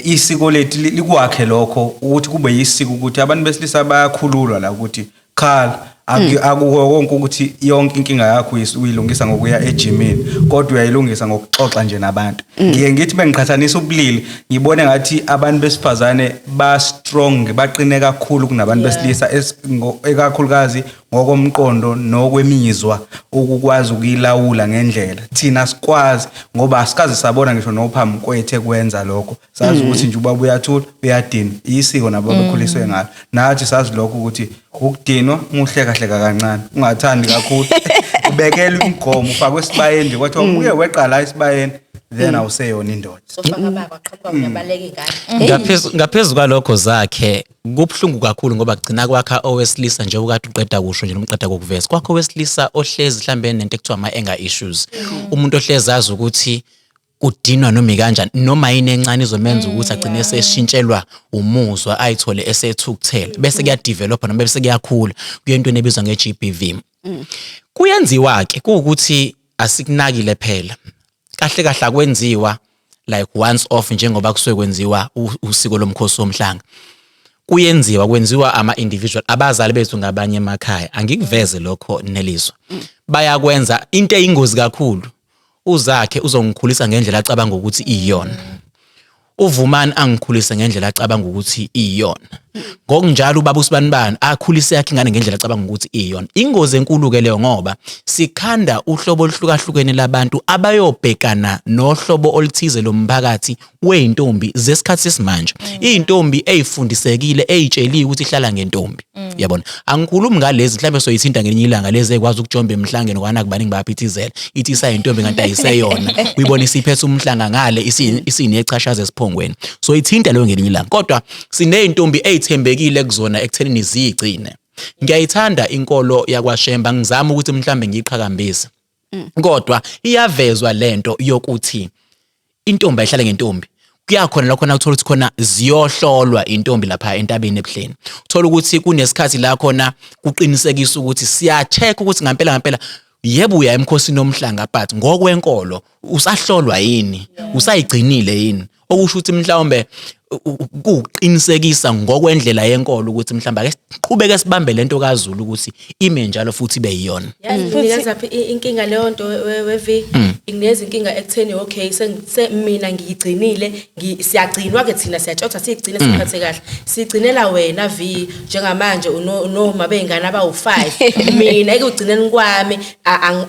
isiko lethu likwakhe lokho ukuthi kube yisiko ukuthi abantu besilisa bayakhululwa la ukuthi khala akuho konke ukuthi yonke inkinga yakho uyilungisa ngokuya ejimini kodwa uyayilungisa ngokuxoxa nje nabantu. Ngithi bengiqhathanisa ubulili ngibone ngathi abantu besifazane ba strong baqine kakhulu kunabantu besilisa ekakhulukazi ngokomqondo nokwemizwa ukukwazi ukuyilawula ngendlela thina sikwazi ngoba asikaze sabona ngisho nophambi kwethe kwenza lokho sazi ukuthi nje ubaba uyathula uyadina isiko nabo bekhuliswe ngalo nathi sazi lokho ukuthi ukudinwa uhleka kancane ungathandi kakhulu ubekela umgomo ufake esibayeni kwathi uye weqala esibayeni then awuseyona indoda sofaka baba qhamuka uyabaleka ingane ngaphezulu kwalokho zakhe kubhlungu kakhulu ngoba kugcina kwakha owesilisa nje ukade uqeda kusho nje nomqeda kokuveza kwakho owesilisa ohlezi mhlambe nento ekuthiwa ama anger issues umuntu ohlezi azi ukuthi kudinwa noma kanjani noma yini encane izomenza ukuthi agcine eseshintshelwa umuzwa ayithole esethukuthela bese kuyadevelop noma bese kuyakhula kuyento enebizwa ngeGBV kuyenziwa ke ukuthi asikunakile phela kahle akwenziwa like once off njengoba kusuke kwenziwa usiko lomkhosi womhlanga kwenziwa ama individual abazali bethu ngabanye emakhaya angikuveze lokho neliswa bayakwenza into eyingozi kakhulu uzakhe uzongikhulisa ngendlela acabanga ukuthi iyona uvumani angikhulisa ngendlela acabanga ukuthi iyona Ngokunjalo ubaba usibanibani akhulise yakhe ingane ngendlela acabanga ukuthi iyona. Ingozi enkulu ke leyo ngoba sikhanda uhlobo oluhlukahlukene labantu abayobhekana nohlobo oluthize lomphakathi weintombi zesikhathi sesimanje. Intombi ezifundisekile ezitsheliwe ukuthi ihlala ngentombi. Yabona. Angikhulumi ngalezi mhlawumbe soyithinta ngelinye ilanga lezi ekwazi ukujomba emhlangeni kwana kubaningi bayaphithizela. Ithi isayintombi kanti ayiseyona. Uyibona isiphethe umhlanga ngale isinechashaza esiphongweni. So ithinta leyo ngelinye ilanga. Kodwa sineyintombi ezithembekile kuzona ekuthenini zigcine. Ngiyayithanda inkolo yakwaShemba ngizama ukuthi mhlambe ngiyiqhakambise. Kodwa iyavezwa lento yokuthi intombi ayihlale ngentombi. Kuyakhona la khona uthola ukuthi khona ziyohlolwa intombi lapha entabeni ebuhleni. Uthola ukuthi kunesikhathi la khona kuqinisekisa ukuthi siya-check ukuthi ngampela yebo uya emkhosini nomhlanga but ngokwenkolo usahlolwa yini? Usayigcinile yini? Okusho ukuthi mhlawumbe kuqinisekisa ngokwendlela yenkolo ukuthi mhlawumbe ake siqhubeke sibambe lento kaZulu ukuthi ime njalo futhi ibe yiyona. Yazi phi inkinga leyo nto wevi ingineza inkinga ekutheni okay mina ngiyigcinile siyagcinwa ke thina siyatshotha sigcine siphathe kahle sigcinela wena vi njengamanje unoma bengane abawu5 mina ekugcineni kwami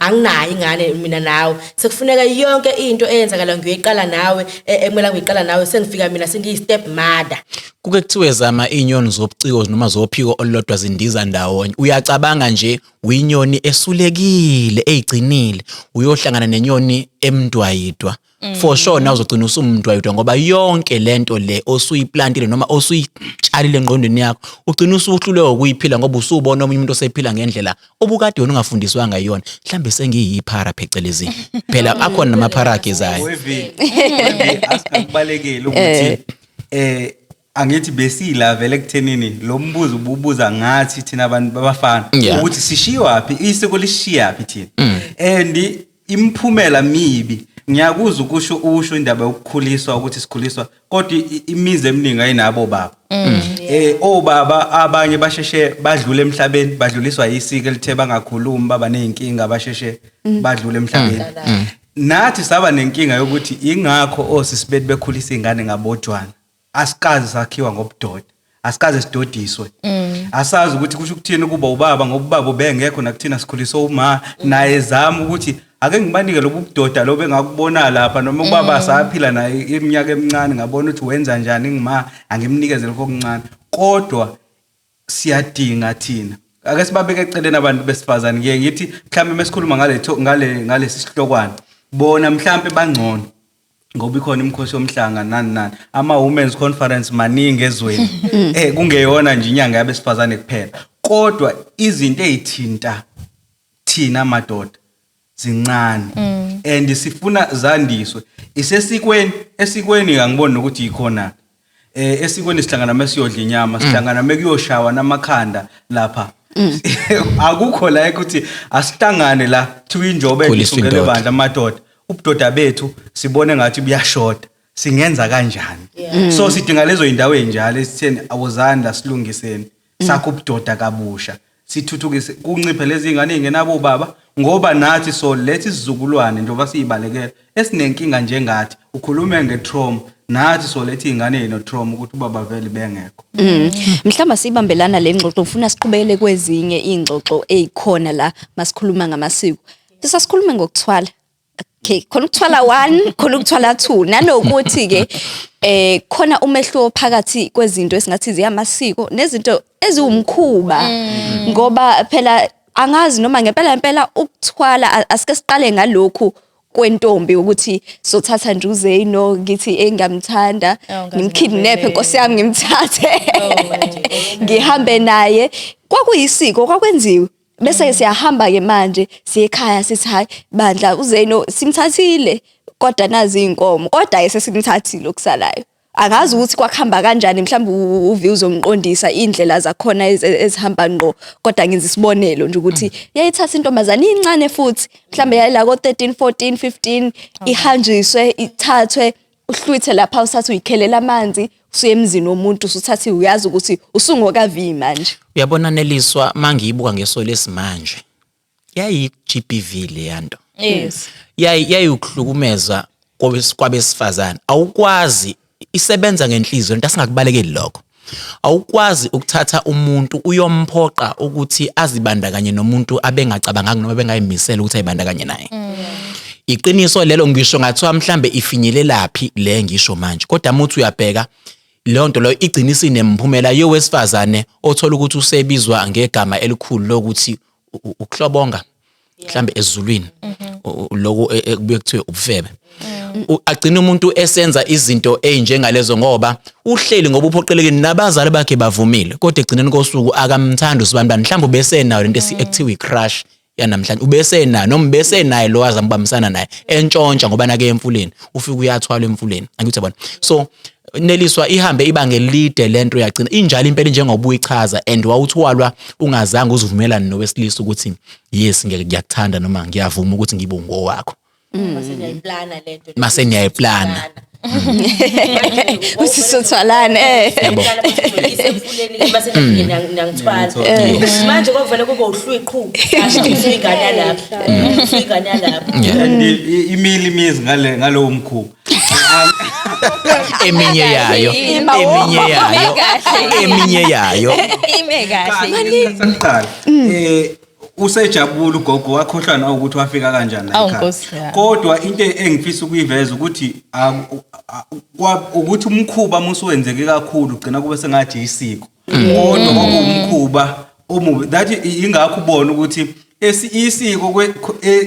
anginayo ingane mina nawe sekufuneka yonke into eyenzakala ngiyoyiqala nawe ekumela ngiyiqala nawe sengifika mina sengiyi mother. Kuke kuthiwe zama inyoni zobuciko noma zophiko olulodwa zindiza ndawonye. Uyacabanga nje uyinyoni esulekile ezigcinile uyohlangana nenyoni emndwayidwa. For sure nawe uzogcina usumndwayidwa ngoba yonke lento le osuyiplantile noma osuyitshalile engqondweni yakho ugcina usuhlulwe ukuyiphila ngoba usubona omunye umuntu osephila ngendlela obukade wena ungafundiswanga yona. Mhlambe sengiyiphara phecelezi. Phela akhona namaparakezayo. Asikubalekile ukuthi angithi besila vele kuthenini lo mbuzo ububuza ngathi thina abantu babafana ukuthi sishiyapi isiko lishiyapi thina and imphumela mibi ngiyakuzwa ukusho indaba yokukhuliswa ukuthi sikhuliswa kodwa imize eminingi ayinabo baba obaba abanye basheshe badlule emhlabeni badluliswa isiko lithe bangakhulumi baba nezinkinga basheshe badlule emhlabeni nathi saba nenkinga yokuthi ingakho osisibethi bekhulisa izingane ngabodwana asikaze sakhiwa ngobudoda asikaze sidodiswe asazi ukuthi kusho ukuthini kuba ubaba ngoba ubaba ubengekho nakuthina sikhuliswa uma naye zama ukuthi ake ngibanike lobu budoda lobe ngakubona lapha noma ubaba saphila naye iminyaka emincane ngabona ukuthi wenza njani ngima angimnikeze lokho okuncane kodwa siyadinga thina ake sibabeke eceleni abantu besifazane ngeke ngithi mhlawumbe mesikhuluma ngale sihlokwana bona mhlawumbe bangcono ngoba ikhona imikhosi yomhlanga nani ama women's conference maningi ezweni kungeyona nje inyanga yabesifazane kuphela kodwa izinto ezithinta thina amadoda zincane and sifuna zandiswe esikweni angiboni ukuthi ikhona esikweni sihlangana mesiyodla inyama sihlangana mekuyoshawa namakhanda lapha akukho la ukuthi asihlangane la thiwe injobe esungele bandla amadoda ubudoda bethu sibone ngathi buyashoda singenza kanjani so sidinga lezo indawo enjalo esitheni awuzani la silungiseni sakho ubudoda kabusha sithuthukise kunciphe lezi ingane ingenabo baba ngoba nathi so lethi isizukulwane njengoba siyibalekela esinenkinga njengathi ukhulume ngetrauma nathi so lethi ingane ino trauma ukuthi ubaba vele bengekho mhlamba sibambelana le ngxoxo ufuna siqhubekele kwezinye ingxoxo ezikhona la masikhuluma ngamasiko sisasikhuluma ngokuthwala. Okay, khona ukuthwala 1 khona ukuthwala 2 nanokuthi ke khona umehluko phakathi kwezinto esingathi ziyamasiko nezinto eziwumkhuba ngoba phela angazi noma ngempela ukuthwala asike siqale ngalokhu kwentombi ukuthi sothatha nje uzeyino ngithi engamthanda ngimkidnap inkosi yami ngimthathe ngihambe naye kwakuyisiko kwakwenziwe bese siyahamba ke manje siyekhaya sithi hayi bandla uzeyino simthathile kodwa nazi inkomo kodwa yese simthathile okusalayo angazi ukuthi kwakhamba kanjani mhlawumbe uvi uzomqondisa indlela zakhona ezihamba ngqo kodwa ngenza isibonelo nje ukuthi yayithatha intombazana incane futhi mhlawumbe yayila ko 13 14 15 ihanjiswe ithathwe uhlwithe lapha usathu uyikhelela amanzi usuye emzini womuntu usuthathi uyazi ukuthi usungokavi manje uyabona Neliswa mangiyibuka ngeso lesimanje yayi GBV le yanto yes yayi ukuhlukumeza kwabesifazana awukwazi isebenza ngenhliziyo into asingakubalekeli lokho awukwazi ukuthatha umuntu uyomphoqa ukuthi azibandakanye nomuntu abengacabanganga noma bengayimisela ukuthi ayibandakanye naye. Iqiniso lelo ngisho ngathiwa mhlambe ifinyelelaphi le ngisho manje, kodwa umuntu uyabheka leyo nto leyo igcinisa inemphumela yowesifazane othola ukuthi usebizwa ngegama elikhulu lokuthi ukuhlobonga mhlambe ezulwini lokho ekubuye kuthiwe ubufebe. Agcina umuntu esenza izinto ezinjengalezo ngoba uhleli ngoba uphoqelekile nabazali bakhe bavumile, kodwa egcineni kosuku akamthanda usibani mhlawumbe ubesenayo lento ekuthiwa icrush yanamhlanje, ubesenayo noma ubesenayo lo wazambambisana naye entshontsha ngoba nake emfuleni ufika uyathwala emfuleni. Angithi yabona. So Neliswa ihambe ibanga elide lento yagcina injalo impela njengoba uyichaza and wawuthwalwa ungazange uzivumelane nowesilisa ukuthi yes ngiyakuthanda noma ngiyavuma ukuthi ngibe ngowakho. Mase niyayiplana usisothwalane isemfuleni mase ngiyangithwala manje kovela kube uhluiqhu ingane lapha ingane lapha imizi ngalowo mkhuba eminye yayo ime kahle usejabula ugogo wakhohlana ukuthi wafika kanjani ekhaya. Kodwa into engifisa ukuyiveza ukuthi ukuthi umkhuba musuwenzeke kakhulu ugcina kube sengathi isiko. Kodwa kwakumkhuba omubi that ingakho ubona ukuthi isiko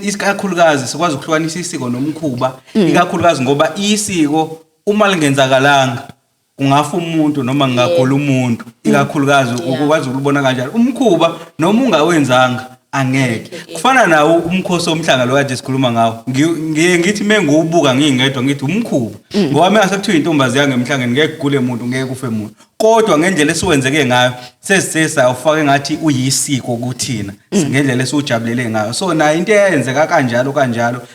isikakhulukazi sikwazi ukuhlukanisa isiko nomkhuba ikakhulukazi ngoba isiko uma lingenzakalanga kungafa umuntu noma ngagula umuntu ikakhulukazi ukwazi ukubona kanjalo umkhuba noma ungawenzanga angeke kufana nawo umkhosi omhlanga lo kade sikhuluma ngawo ngithi mengubuka ngingedwa ngithi umkhuba ngoba mengasekuthiwa intombazi yange emhlangeni ngeke kugule umuntu ngeke kufe umuntu kodwa ngendlela esiwenzeke ngayo sesisesa ufake ngathi uyisiko kuthina ngendlela esujabulele ngayo so na into eyenzeka kanjalo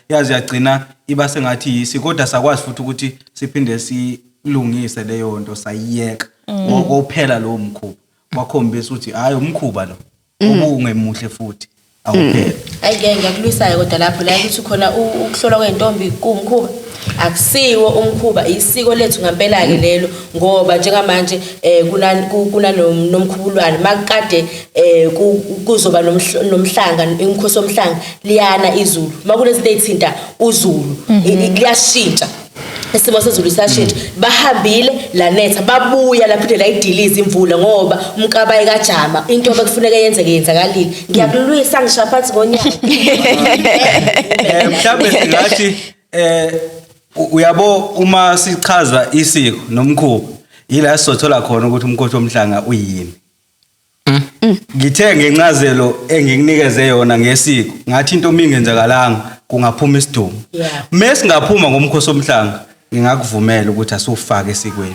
yazi yagcina iba sengathi yisiko kodwa sakwazi futhi ukuthi siphinde silungise leyo nto sayiyeka ngokuphela lo mkhuba wakhombisa ukuthi hayi umkhuba lo ubungemuhle futhi awuphela ayike ngiyakulwisayo kodwa lapho la ukuthi khona ukuhlolwa kwentombi kumkhuba akusiwo umkhuba isiko lethu ngempela ke lelo ngoba njengamanje kuna nomkhubulwane makade kuzoba nomhlanga imkhosi omhlanga liyana izulu makunezinto ezithinta uzulu liyashintsha isimo sezulu sashintsha bahambile lanetha babuya lapho la idiliza imvula ngoba umkabayi kajama into bekufuneka yenzakalile ngiyakulwisa ngishaphathi ngonyaka mhlambe singathi uyabo uma sichaza isiko nomkhuba ila sothola khona ukuthi umkhosi omhlanga uyini. Ngithe ngencazelo engikunikeze yona ngesiko ngathi into mingenzakalanga kungaphuma isidumo mesingaphuma ngomkhosi omhlanga ngingakuvumela ukuthi asufake esikweni.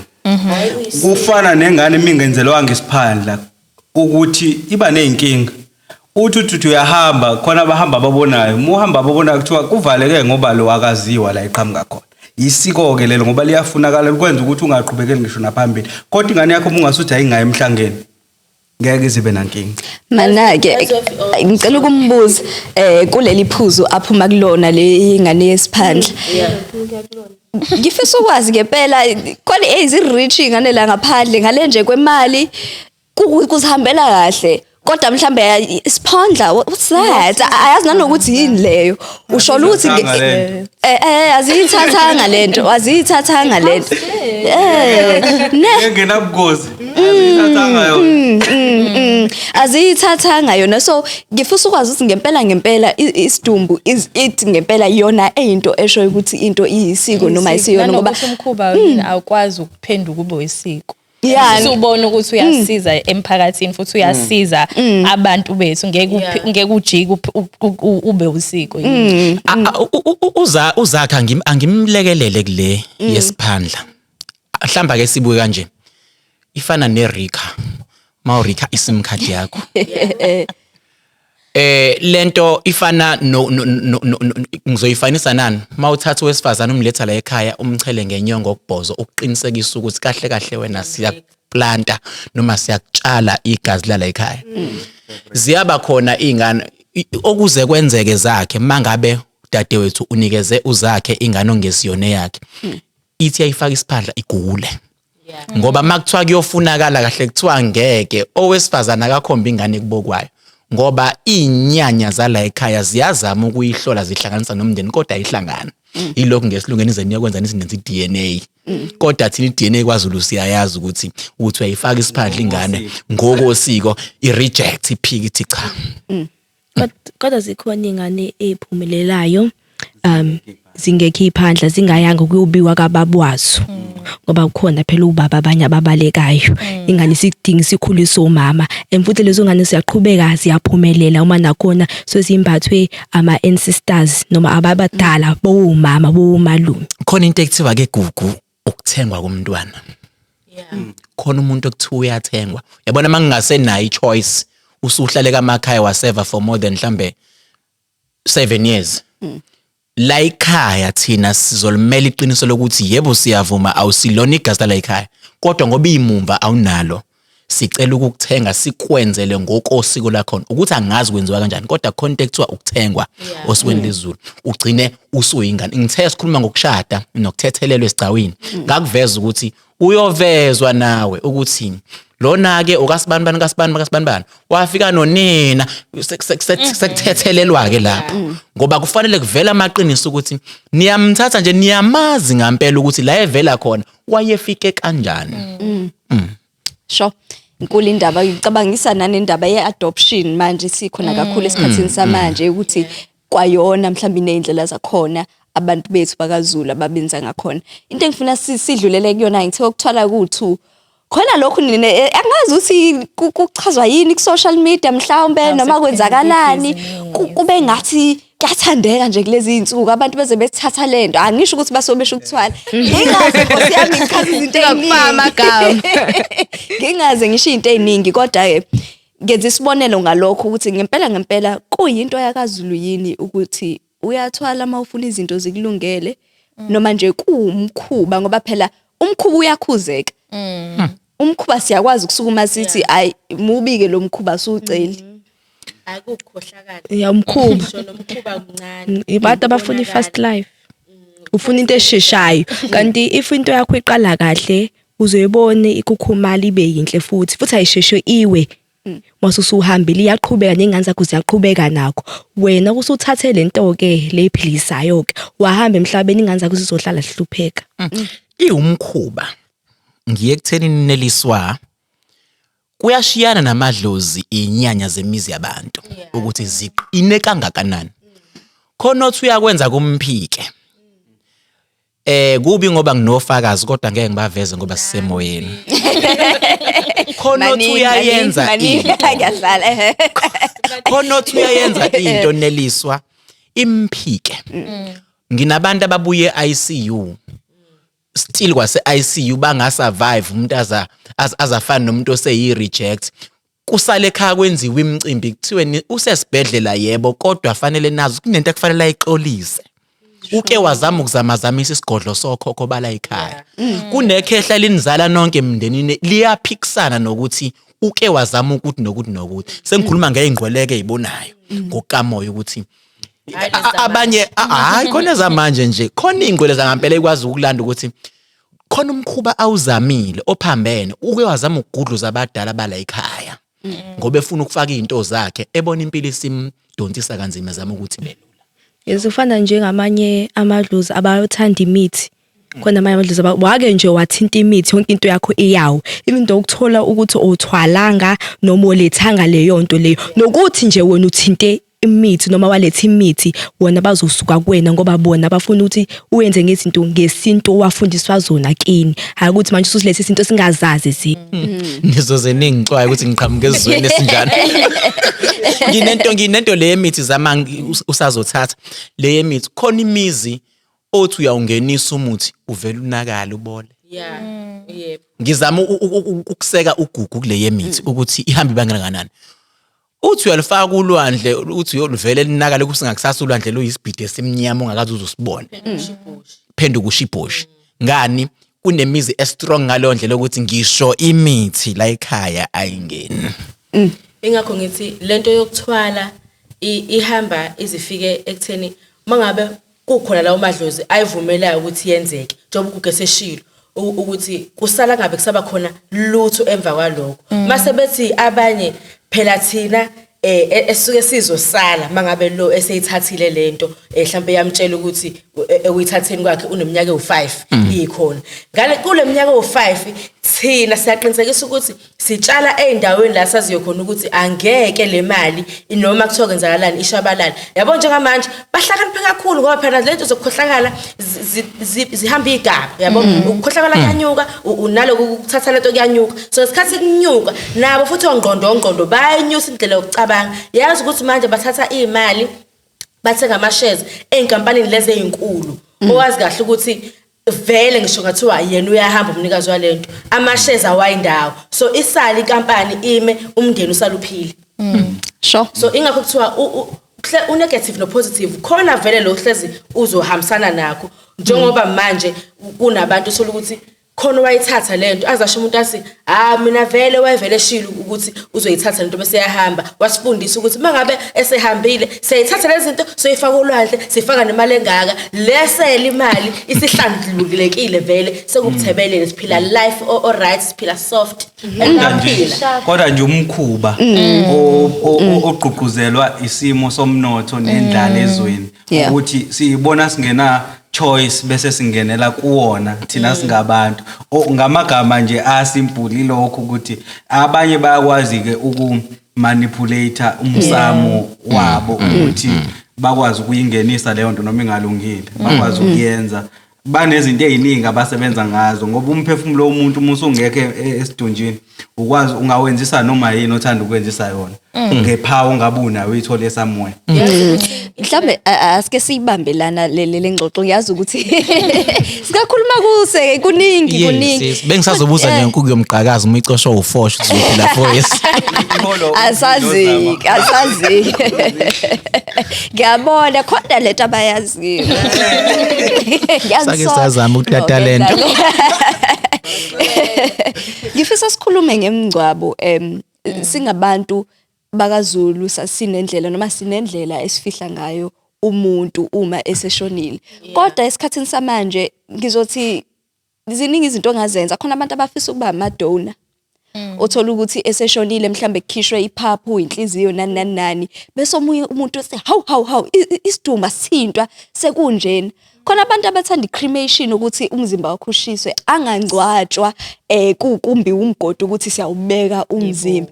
Kufana nengane mingenzelwa ngesiphandla ukuthi iba nezinkinga uthi uyahamba khona abahamba babonayo muhamba babonayo kuthiwa kuvaleke ngoba lo akaziwa la iqhamuka khona isiko ke lelo ngoba liyafunakala ukwenza ukuthi ungaqhubekeli ngisho naphambili kodwa ingane yakho ungasuthi ayingayi emhlangeni ngeke izibe nankinga. Mana-ke ngicela ukumbuza kuleli phuzu aphuma kulona le ingane yesiphandla ngifisa ukwazi ngempela khona ezirich ingane la ngaphandle ngale nje kwemali kuzihambela kahle kodwa mhlambe isiphandla what's that ayazi nanokuthi yini leyo ushola ukuthi aziyithathanga lento ngenabukhosi aziyithathanga yona so ngifisa ukwazi ukuthi ngempela isidumbu it ngempela yona einto esho ukuthi into iyisiko noma isiyona ngoba umkhuba awukwazi ukuphenduka ube isiko. Yeah, usubona ukuthi uyasiza emphakathini futhi uyasiza abantu bethu ngeke ujike ube usiko. Uzakha angimlekelele kule yesiphandla mhlamba ke sibuye kanje ifana neRika maurika isim card yakho lento ifana ngizoyifanisa nani mawuthatha wesifazana umletha la ekhaya umchele ngenyongo okubhozo ukuqinisekisa ukuthi kahle wena siyaplanta noma siyakutshala igazi la ekhaya ziyaba khona izingane okuze kwenzeke zakhe mangabe dadewethu unikeze uzakhe ingane ongesiyone yakhe ithi ayifaka isiphandla igule ngoba makuthiwa kuyofunakala kahle kuthiwa ngeke owesifazana akakhomba ingane kubokwayo ngoba inyanya zala ekhaya ziyazama ukuyihlola zihlanganisa nomndeni kodwa ayihlangana ilokhu ngesilungeni izeniya kwenza isinenzi DNA kodwa thina iDNA kwaZulu siyayazi ukuthi uyayifaka isiphandla ingane ngokosiko ireject iphika ithi cha kodwa zikhona ingane ephumelelayo zingekho iphandla zingayanga ukuyobiwa kababwazo ngoba kukhona phela ubaba abanye ababalekayo ingane isidinga sikhuliswa umama emfuthi lezo ngane siyaqhubeka ziyaphumelela uma nakhona sozimbathwe ama ancestors noma ababadala bomama bomalume khona into ekuthiwa ke gugu ukuthengwa komntwana khona umuntu okuthiwa uyathengwa yabona mangingasenayo ichoice usuhlale kamakhaya waseva for more than mhlambe 7 years la ekhaya thina sizolimela iqiniso lokuthi yebo siyavuma awusilona igasta la ekhaya kodwa ngoba imumva awunalo sicela ukukuthenga sikwenzele ngokosiko lakho ukuthi angazi kwenziwa kanjani kodwa contactwa ukuthengwa osikweni lezulu ugcine usuyingane ngithe sikhuluma ngokushada nokuthethelelwa esigcawini ngakuveza ukuthi uyovezwa nawe ukuthi lona ke okasibanibani wafika nonina sekuthethelelwa ke lapho ngoba kufanele kuvela amaqiniso ukuthi niyamthatha nje niyamazi ngempela ukuthi la evela khona wayefike kanjani sho inkulu indaba ngicabangisa nanendaba yeadoption manje sikhona kakhulu esikhathini samanje ukuthi kwayona mhlawumbe inendlela zakhona abantu bethu bakaZulu ababenza ngakhona into engifuna sidlulele kuyona ngithe ukuthwala ukuthi khona lokhu angazi ukuthi kuchazwa yini ku social media mhlawumbe noma kwenzakalani kube ngathi kuyathandeka nje kulezi insuku abantu beze bethatha lento angisho ukuthi basobesha ukuthwala ngingaze Nkosi yami ngichaza izinto amagama ngingaze ngisho izinto eziningi kodwa ngenza isibonelo ngalokho ukuthi ngempela kuyinto yakaZulu yini ukuthi uyathwala uma ufuna izinto zikulungele noma nje kuumkhuba ngoba phela umkhuba uyakhuzeka umkhuba siyakwazi ukusukuma sithi ayi mubike lo mkhuba suceli akukhohlakala ya umkhuba ngisho nomkhuba kuncane ibantu abafuna ifast life ufuna into esheshayo kanti if into yakho iqala kahle uzoyibona ikhukhumala ibe yinhle futhi ayisheshwe iwe masusuhambile iyaqhubeka nengane zakho ziyaqhubeka nakho wena usuthathe lento ke lephilisayo ke wahamba emhlabeni ingane zakho zizohlala zihlupheka iumkhuba ngiye kuthenini neliswa kuyashiyana namadlozi inyanya zemizi yabantu ukuthi ziqine kangakanani khona othi uyakwenza kumphike kubi ngoba nginofakazi kodwa ngeke ngibaveze ngoba sisemoyeni khona othi uyayenza ngiyadlala khona othi uyayenza into neliswa imphike nginabantu ababuye ICU still kwase ICU bangasurvive umuntu azafana nomuntu oseyi reject kusale ekhaya kwenziwa imicimbi kuthiwe usesibhedlela yebo kodwa fanele nazo kunento ekufanele ayixolise uke wazama ukuzamazamisa isigodlo sokhokho bala ekhaya kunekhehla linizala nonke emndenini liyaphikisana nokuthi uke wazama ukuthi nokuthi sengikhuluma ngeyingqweleke ezibonayo ngokamoya ukuthi abanye hayi khona zamanje nje khona ingqwele zangampela ekwazi ukulanda ukuthi khona umkhuba awuzamile ophambene uke wazama ukugudluza abadala bala ekhaya ngoba efuna ukufaka izinto zakhe ebona impilo isimdontisa kanzima zama ukuthi belula yezifana njengamanye amadlozi abayothanda imithi khona amanye amadlozi wake nje wathinta imithi yonke into yakho iyawo into ukuthola ukuthi uthwalanga noma olethanga leyo nto leyo nokuthi nje wena uthinte imithi noma waletha imithi wona bazosuka kuwena ngoba bona bafuna ukuthi uyenze ngezinto ngesinto wafundiswa zona kini hayi ukuthi manje usulethe izinto singazazi nizoze ningicwaye ukuthi ngiqhamuke ezweni esinjani nginento le yemithi zama usazothatha le yemithi khona imizi othi uyawungenisa umuthi uvela unakala ubole yebo ngizama ukuseka ugugu kule yemithi ukuthi ihamba ibangakanani uthi uyalifaka ulwandle uthi uyoluvela elinakala kusingakusasa ulwandle luyisibhidi esimnyama ongakazi uzosibona phenduka ushibhoshi ngani kunemizi estrong ngalo ndlela ukuthi ngisho imithi la ekhaya ayingeni ingakho ngithi lento yokuthwala ihamba izifike ekutheni mangabe kukhona lawo madlozi ayivumelayo ukuthi yenzeke njengoba ugugu eseshilo ukuthi kusala ngabe kusaba khona lutho emva kwalokho mase bethi abanye phela thina esuke sizosala mangabe lo eseyithathile lento mhlambe yamtshela ukuthi uyithatheni kwakhe uneminyaka ewu5 ikhona ngale kule minyaka ewu5 thina siyaqinisekisa ukuthi sitshala eindaweni la saziyokhona ukuthi angeke le mali noma kuthiwa kwenzakalani ishabalala yabo njengamanje bahlakaniphe kakhulu ngoba phela lento zokukhohlakala zihamba igaba yabo ukukhohlakala kuyanyuka unaloku ukuthatha lento kuyanyuka so isikhathi kunyuka nabo futhi ongqondo bayinyusa indlela yokucabanga yazi ukuthi manje bathatha imali bathenga ama-shares einkampanini lezi ezinkulu owazi kahle ukuthi vele ngisho ngathiwa yena uyahamba umnikazi walento ama-shares awayindawo so isali inkampani ime umndeni usaluphile sure so ingakho kuthiwa u-negative no-positive khona vele lo hlezi uzohambisana nakho njengoba manje kunabantu sola ukuthi khona wayithatha lento azasho umuntu athi mina vele wayevele eshilo ukuthi uzoyithatha lento bese yahamba wasifundisa ukuthi mangabe esehambile seyithatha lezi zinto soyifaka olwandle sifaka nemali engaka lesele imali isihlandlulekile vele sekubuthebelele siphila life all right siphila soft kodwa nje umkhuba ogqugquzelwa isimo somnotho nendlala ezweni ukuthi sibona singena choice bese singenela kuwona thina singabantu ngamagama nje asimple lokho ukuthi abanye bayakwazi ke ukumanipulate umsamo wabo ukuthi bakwazi ukuyingenisa leyo nto noma ingalungile bakwazi ukuyenza banezinto eziningi abasebenza ngazo ngoba umphefumulo womuntu musungekho esidunjini ukwazi ungawenzisa noma yini othanda ukwenzisa yona ngephawu ngabuna uyithole somewhere mhlambe asike siyibambelana le ngxoxo ngiyazi ukuthi sikakhuluma kuse kuningi bengisazobuza nje nkuku yomqhakazi uma icosho u4 sizophila 4 years asazi ngiyabona khona lento abayaziyo sake sazama ukuthatha lento ngifisa sikhulume ngemngcwabo singabantu bakaZulu sasinendlela noma sinendlela esifihla ngayo umuntu uma eseshonile kodwa esikhathini samanje ngizothi ziningi izinto ongazenza khona abantu abafisa ukuba amadona othola ukuthi eseshonile mhlambe kukhishwe iphaphu inhliziyo nani bese umuntu ese hawu isiduma sithintwa sekunjena khona abantu abathanda cremation ukuthi umzimba wakho ushiswe angangcwatshwa kumbi umgodi ukuthi siyawubeka umzimba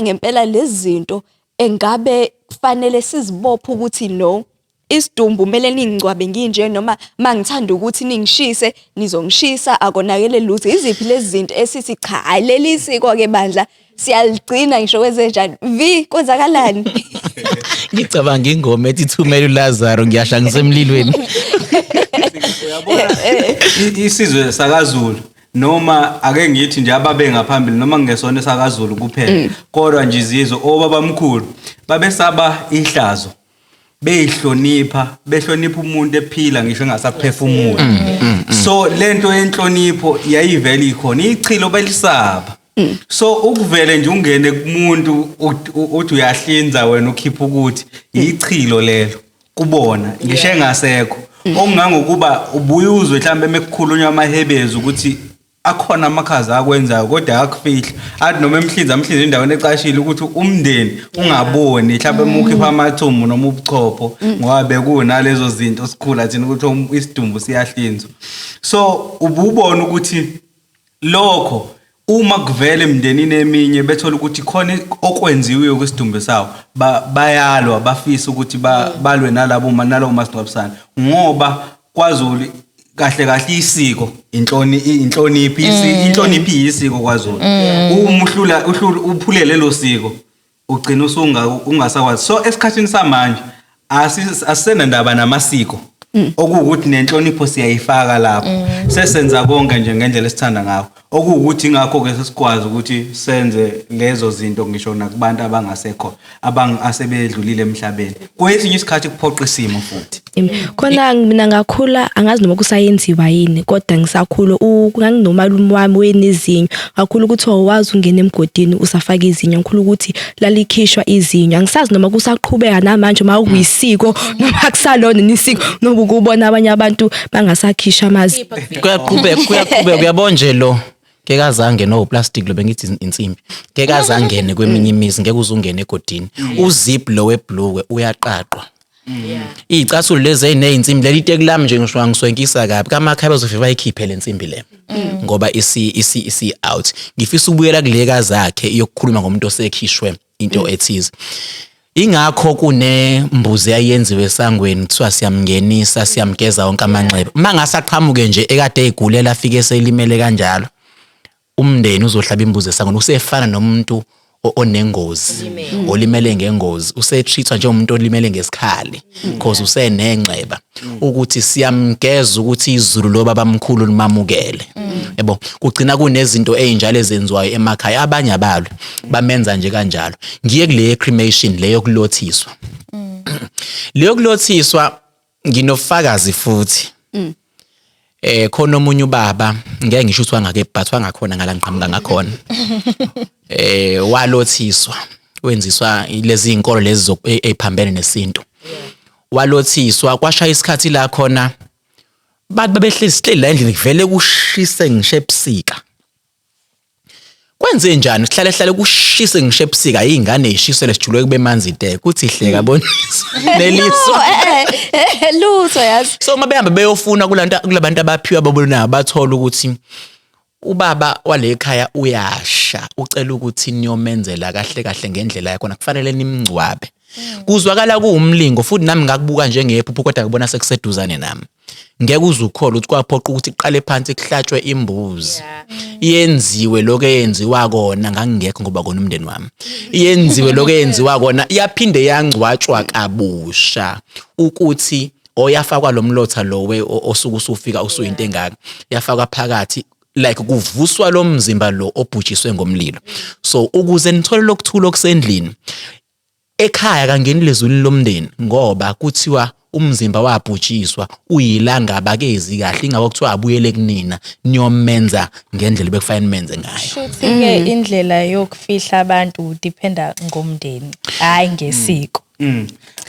ngempela lezi zinto engabe kufanele sizibophe ukuthi no isidumbu kumele ningcwabe nginje noma mangithanda ukuthi ningishise nizongishisa akonakele lutho iziphi lezi zinto esithi cha leli siko ke bandla siyaligcina ngisho kwenzenjani kwenzakalani ngicabanga ingoma ethi thumela uLazaro ngiyasha ngisemlilweni isizwe sakaZulu noma ake ngithi nje ababe ngaphambili noma ngesona sakaZulu kuphela kodwa nje izizwe obabamkhulu babesaba ihlazo behlonipha umuntu ephila ngisho engasaphefumula so lento yenhlonipho yayivela ikhona ichilo belisaba so ukuvele nje ungene kumuntu uthi uyahlinza wena ukhipha ukuthi ichilo lelo kubona ngisho engasekho okungangokuba ubuyuzwe mhlambe emekukhulunywa amahebezi ukuthi akhona amakhaza akwenzayo kodwa akufihla athi noma emhlinza endaweni ecashile ukuthi umndeni ungaboni mhlambe umukhipha amathumu noma ubuchopho ngoba bekunalezo zinto sikhula thina ukuthi isidumbu siyahlinzwa so ububona ukuthi lokho uma kuvele emndenini eminye bethola ukuthi khona okwenziwe kwesidumbu sawo bayalwa bafisa ukuthi balwe nalabo masingcwabisana ngoba kwaZulu kahle isiko inhloniphi isiko kwaZulu uma uphule lelo siko ugcina ungasakwazi so esikhathini samanje asisenandaba namasiko okuwukuthi nenhlonipho siyayifaka lapho sesenza konke nje ngendlela esithanda ngayo okuwukuthi ingakho ke sesikwazi ukuthi senze lezo zinto ngisho nakubantu abangasekho asebedlulile emhlabeni kwesinye isikhathi kuphoqa isimo futhi khona mina ngakhula angazi noma kusayenziwa yini kodwa ngisakhula nganginomalume wami wenezinyo ngakhula ukuthi wazi ungena emgodini usafaka izinyo ngikhulu ukuthi lalikhishwa izinyo angisazi noma kusaqhubeka namanje mawuyisiko noma kusalona nisiko noba ukubona abanye abantu bangasakhisha amazi kuyaqhubeka uyabona nje lo ngeke azange no plastic lo bengithi insimbi ngeke azangene kweminye imizi ngeke uzungene egodini uzip lo webhlukwe uyaqaqwa icathulo lezi ezineyinsimbi leli tekulami nje ngisho ngiswenkisa kabi kamakhabe bazofika bayikhiphe lensimbi le ngoba isi out ngifisa ukubuyela kuleka zakhe iyokukhuluma ngomuntu osekhishwe into ethize ingakho kunembuzi ayenziwe esangweni kuthiwa siyamngenisa siyamgeza wonke amanxeba mangasaqhamuke nje ekade eyigulela afike selimele kanjalo umndeni uzohlaba imbuzi esangweni usefana nomuntu onengozi olimele ngengozi usetreatwa njengomuntu olimele ngesikhali because usenenxeba ukuthi siyamgeza ukuthi izulu lo babamkhulu limamukele yebo kugcina kunezinto ezinjalo ezenziwayo emakhaya abanye abalwe bamenza nje kanjalo ngiye kule cremation leyo kulothiswa leyo kulothiswa nginofakazi futhi khona omunye ubaba ngeke ngisho ukuthi wangake but wangakhona ngalanqhamuka ngakhona walothiswa wenziswa lezi inkolo lezi eziphambene nesintu walothiswa kwashaya isikhathi la khona bathi babehlezi la endlini kuvele kushise ngisho ebusika kwenze njani sihlale kushise ngisho ebusika izingane ezishisele sijulwe kube manzi ide kuthi ihleka bonisa neliswa lutho yazi so mabehamba beyofuna kulabantu abaphiwa babona bathola ukuthi ubaba wale ekhaya uyasha ucela ukuthi niyomenzela kahle ngendlela yakho kufanele nimngcwabe kuzwakala kuumlingo futhi nami ngakubuka njengephupho kodwa ngibona sekuseduzane nami ngeke uzukhola ukuthi kwaphoqa ukuthi iqale phansi kuhlatshwe imbuzi yenziwe lokho eyenziwa kona ngangingekho ngoba kona umndeni wami yenziwe lokho eyenziwa kona yaphinde yangcwatshwa kabusha ukuthi oyafakwa lomlotha lowe osuku usufika usuyinto engaka yafakwa phakathi like kuvuswa lo mzimba lo obhujiswe ngomlilo so ukuze nithole lokuthula okusendlini ekhaya kangeni lezulu lomndeni ngoba kuthiwa umzimba wabhujiswa uyilanga abakezi kahle ingaba kuthiwa abuyele kunina niyomenza ngendlela bekufanele menze ngayo futhi ke indlela yokufihla abantu dependa ngomndeni hayi ngesiko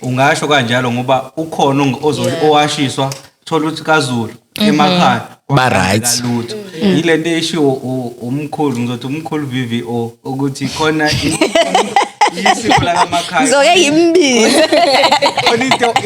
ungasho kanjalo ngoba ukhona owashiswa thola ukuthi kaZulu emakhaya ba right lutho ilento eshiwo umkhulu ngizothi umkhulu VVO ukuthi khona isiko la kamakhaya zoke imbizi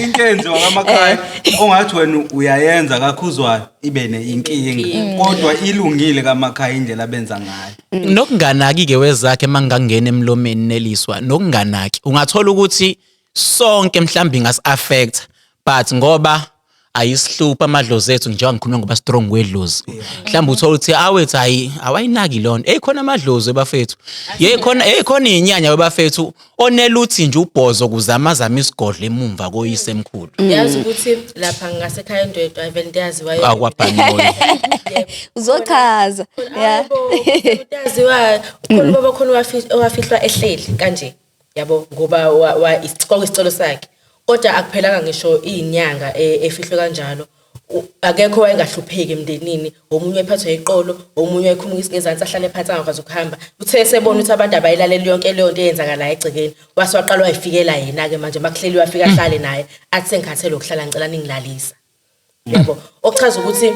into enziwa kamakhaya ongathi wena uyayenza kakhuzwayo ibe neinkinga kodwa ilungile kamakhaya indlela benza ngayo nokunganaki ke wezakhe mangangena emlomeni neliswa nokunganaki ungathola ukuthi sonke mhlambi ngas affect but ngoba ayisihlupha amadlozi ethu njengoba ngikhuluma ngoba strong wedlozi mhlawumbe uthola ukuthi awethu awayinaki lona ekhona amadlozi ebafethu ekhona inyanya webafethu oneluthi nje ubhozo kuzamazama isigodlo emumva koyise emkhulu yazi ukuthi lapha ngasekhaya ndwedwa event yaziwayo akwabhanoyi uzochaza yaziwa khona baba khona wafihlwa ehleli kanje yabo ngoba isicelo sakhe kodwa akuphelanga ngisho inyanga efihlwe kanjalo akekho wayengahlupheki emndenini omunye ephathwa iqolo omunye ekhuluma isingezansi ahlale phansi angakwazi ukuhamba uthe esebona ukuthi abantu abayilaleli yonke leyo nto eyenzakala egcekeni waqala wayifikela yena ke manje makuhleli wafika ahlale naye athi sengikhathele ukuhlala ngicela ningilalisa yabo okuchaza ukuthi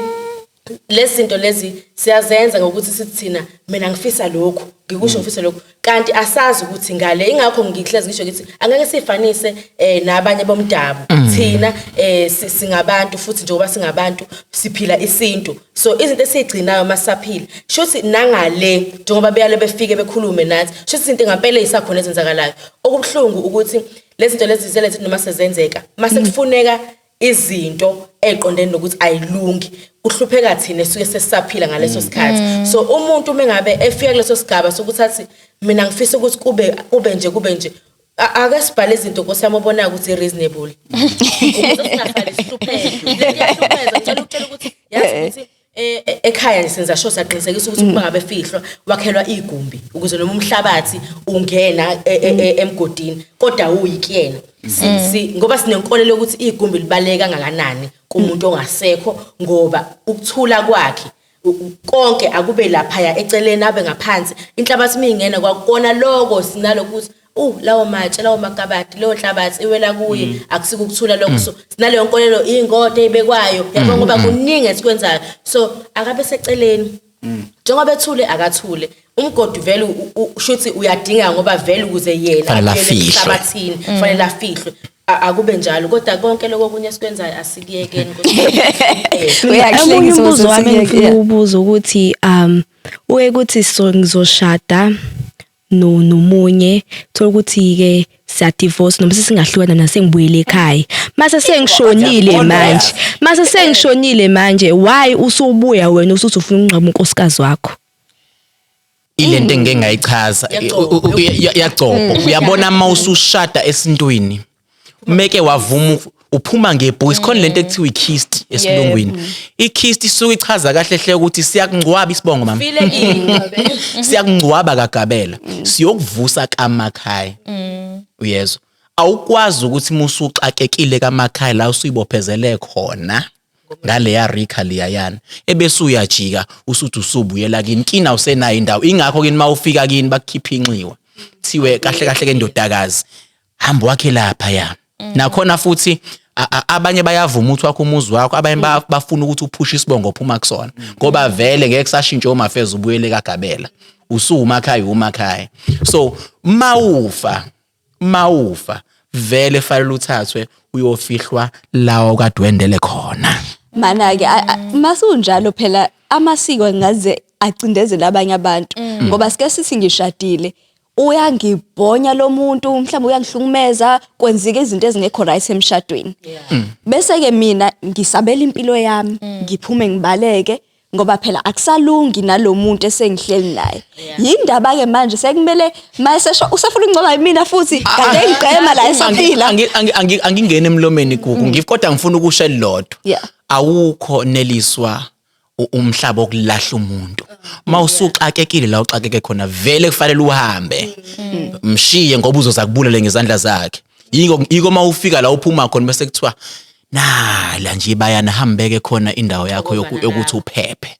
lezi zinto lezi siyazenza ngokuthi sithi thina mina ngifisa lokho ngikusho ngifisa lokho kanti asazi ukuthi ngale ingakho ngihlezi ngisho ukuthi angeke sifanise nabanye bomdabu thina singabantu futhi njengoba singabantu siphila isintu so izinto esizigcinayo masaphila shothi nangale njengoba beyale befike bekhulume nathi shothi izinto ngempela isakhona ezenzakalayo okubhlungu ukuthi lezi zinto lezi ziselethe noma sezenzeka mase kufuneka izinto eqondene nokuthi ayilungi kuhlupheka thina esuke sesisaphila ngaleso sikhathi so umuntu mengabe efika kuleso sigaba sokuthi athi mina ngifisa ukuthi kube nje ake sibhale izinto nkosiyami obona ukuthi reasonable ukuze singahlali sihlupheke leyahlupheza ngicela ukutshela ukuthi yazi ukuthi ekhaya senza sho saqinisekisa ukuthi uma ngabe fihlwa wakhelwa igumbi ukuze noma umhlabathi ungena emgodini kodwa uyikuyena ngoba sinenkolelo ukuthi igumbi libaleka kangakanani kumuntu ongasekho ngoba ukuthula kwakhe konke akube lapha eceleni abe ngaphansi inhlabathi mingena kwakona lokho sinalokuthi lawo matshe lawo makabati lo hlabathi iwela kuye akusike ukuthula lokho so sinaleyo nkolelo ingode ebekwayo yabo ngoba kuningi esikwenzayo so akabe seceleni njengoba ethule akathule umgodi vele ushuthi uyadinga ngoba vele ukuze yena ehlabathini fanele afihlwe akube njalo kodwa konke lokho kunye esikwenzayo asikiyekeni uyakuhlengisa umbuzo wami ngifuna ukubuza ukuthi ukuthi ngizoshada nomunye thola ukuthi ke siya divorce noma singahlukana nasengibuyele ekhaya mase sengishonile manje why usubuya wena usuthi ufuna ungcaba unkosikazi wakho ilento engeke ngayichaza yagcobo uyabona mawusushada esintweni meke wavuma uphuma ngebhoyi khona lento ekuthiwa ikist esilungwini ikist isuke ichaza kahle hle ukuthi siyakungcwaba isibongo mama siyakungcwaba kaGabela siyokuvusa kaMakhaya uyezwa awukwazi ukuthi musuxakekile kaMakhaya la usuyibophezele khona ngale ya Rika liyayana ebese uyajika usuthi usubuyela kini kina usenayo indawo ingakho kini mawufika kini bakukhipha inxiwa thiwe kahle ke ndodakazi hamba wakhe lapha ya nakhona futhi abanye bayavuma ukuthi wakho umuzi wakho abanye bafuna ukuthi uphushe isibongo phuma kusona ngoba vele ngeke kusashintshe omafeza ubuyele kaGabela umakhaya so mawufa vele fanele uthathwe uyofihlwa lawo kadwendele khona mana ke masunjalo phela amasiko ngaze acindezele abanye abantu ngoba sike sithi ngishadile uyangibhonya lo muntu mhlawumbe uyangihlukumeza kwenzika izinto ezingekho right emshadweni bese ke mina ngisabela impilo yami ngiphume ngibaleke ngoba phela akusalungi nalomuntu esengihleli naye yindaba ke manje sekumele mayesesho usafuna ukungcoba mina futhi kade ngigqema la esaphila angingene emlomeni kuku ngikodwa ngifuna ukusho lodwa awukho neliswa umhlaba okulahla umuntu mawusuxakekile la uxakeke khona vele kufanele uhambe mshiye ngoba uzoza kubulele ngezandla zakhe yiko mawufika la uphuma khona bese kuthiwa la nje bayana hambeke khona indawo yakho yokuthi uphephe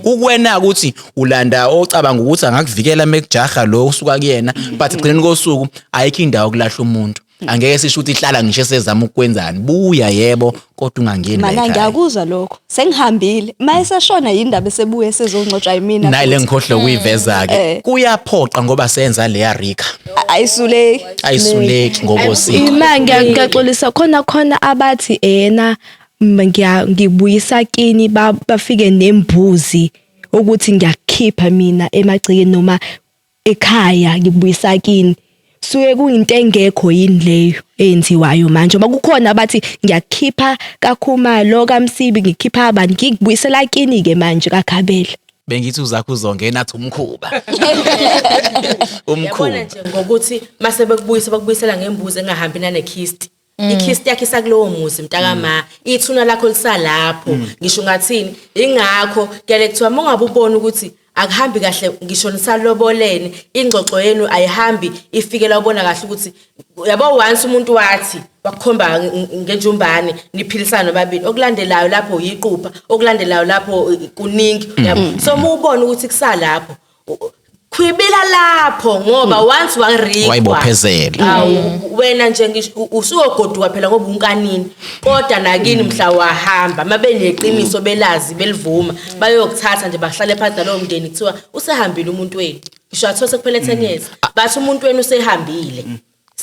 ukwena ukuthi ulanda ocabanga ukuthi angakuvikela mekujaha lo usuka kuyena but egcineni kosuku ayikho indawo kulahla umuntu angeke sisho ukuthi ihlala ngisho sezama ukwenzani buya yebo kodwa ungangeni la mana ngiyakuzwa lokho sengihambile mayesashona yindaba esebuye sezongxoxa yimina nayile ngikhohle ukuyiveza ke kuyaphoqa ngoba senza le ya Rika ayisuleki ngokosiko imanga ngiyaxolisa khona abathi yena ngibuyisa kini bafike nembuzi ukuthi ngiyakhipha mina emagcikeni noma ekhaya ngibuyisa kini suke kuyinto engekho yini leyo enziwayo manje uma kukhona abathi ngiyakhipha kaKhumalo kaMsibi ngikhipha abantu ngikubuyisela kini ke manje kaGabela bengithi uzakho uzongena athi umkhuba yabona nje ngokuthi mase bakubuyisela ngembuzi engahambi nanekist ikist yakhe sakulowo muzi mntakama ithuna lakho lisalapho ngisho ngathini ingakho kuyale kuthiwa mongabe ubona ukuthi akuhambi kahle ngisho nisalobolene ingxoxo yenu ayihambi ifikela ubona kahle ukuthi yabo once umuntu wathi wakukhomba ngenjumbane niphilisana babili okulandelayo lapho yiqupha okulandelayo lapho kuningi yabo so mubona ukuthi kusalapho khwibila lapho ngoba once wayibophezela wena nje ngisho usuyogoduka phela ngoba unkanini kodwa nakini mhla wahamba mabe neqiniso belazi belivuma bayokuthatha nje bahlale phansi nalowo mndeni kuthiwa usehambile umuntu wenu ngisho athose kuphela 10 years bathi umuntu wenu usehambile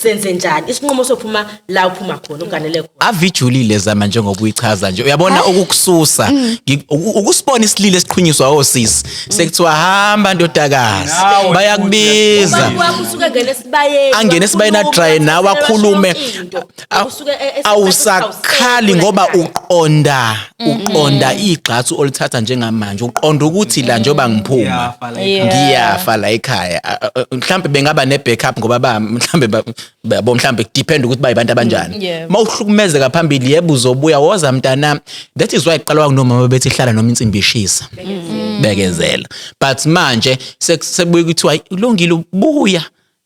senze njani isinqumo sophuma la uphuma khona unganele khona avijulile zama njengoba uyichaza nje uyabona ukukususa ukusibona isilile esiqhunyiswa osisi sekuthiwa hamba ndodakazi bayakubiza usuke ngene sibayeni angene sibayena dry nawe akhulume awusakhali ngoba uqonda igxathu olithatha njengamanje uqonda ukuthi la njoba ngiphuma ngiyafa la ekhaya mhlambe bengaba ne backup ngoba mhlambe mhlambe depend ukuthi bayibantu abanjani mawuhlukumezeka phambili yebo uzobuya woza mntana that is why iqalwa kunomama bethi hlala noma insimbi ishisa bekezela but manje sekubuye kuthiwa ulungile ubuya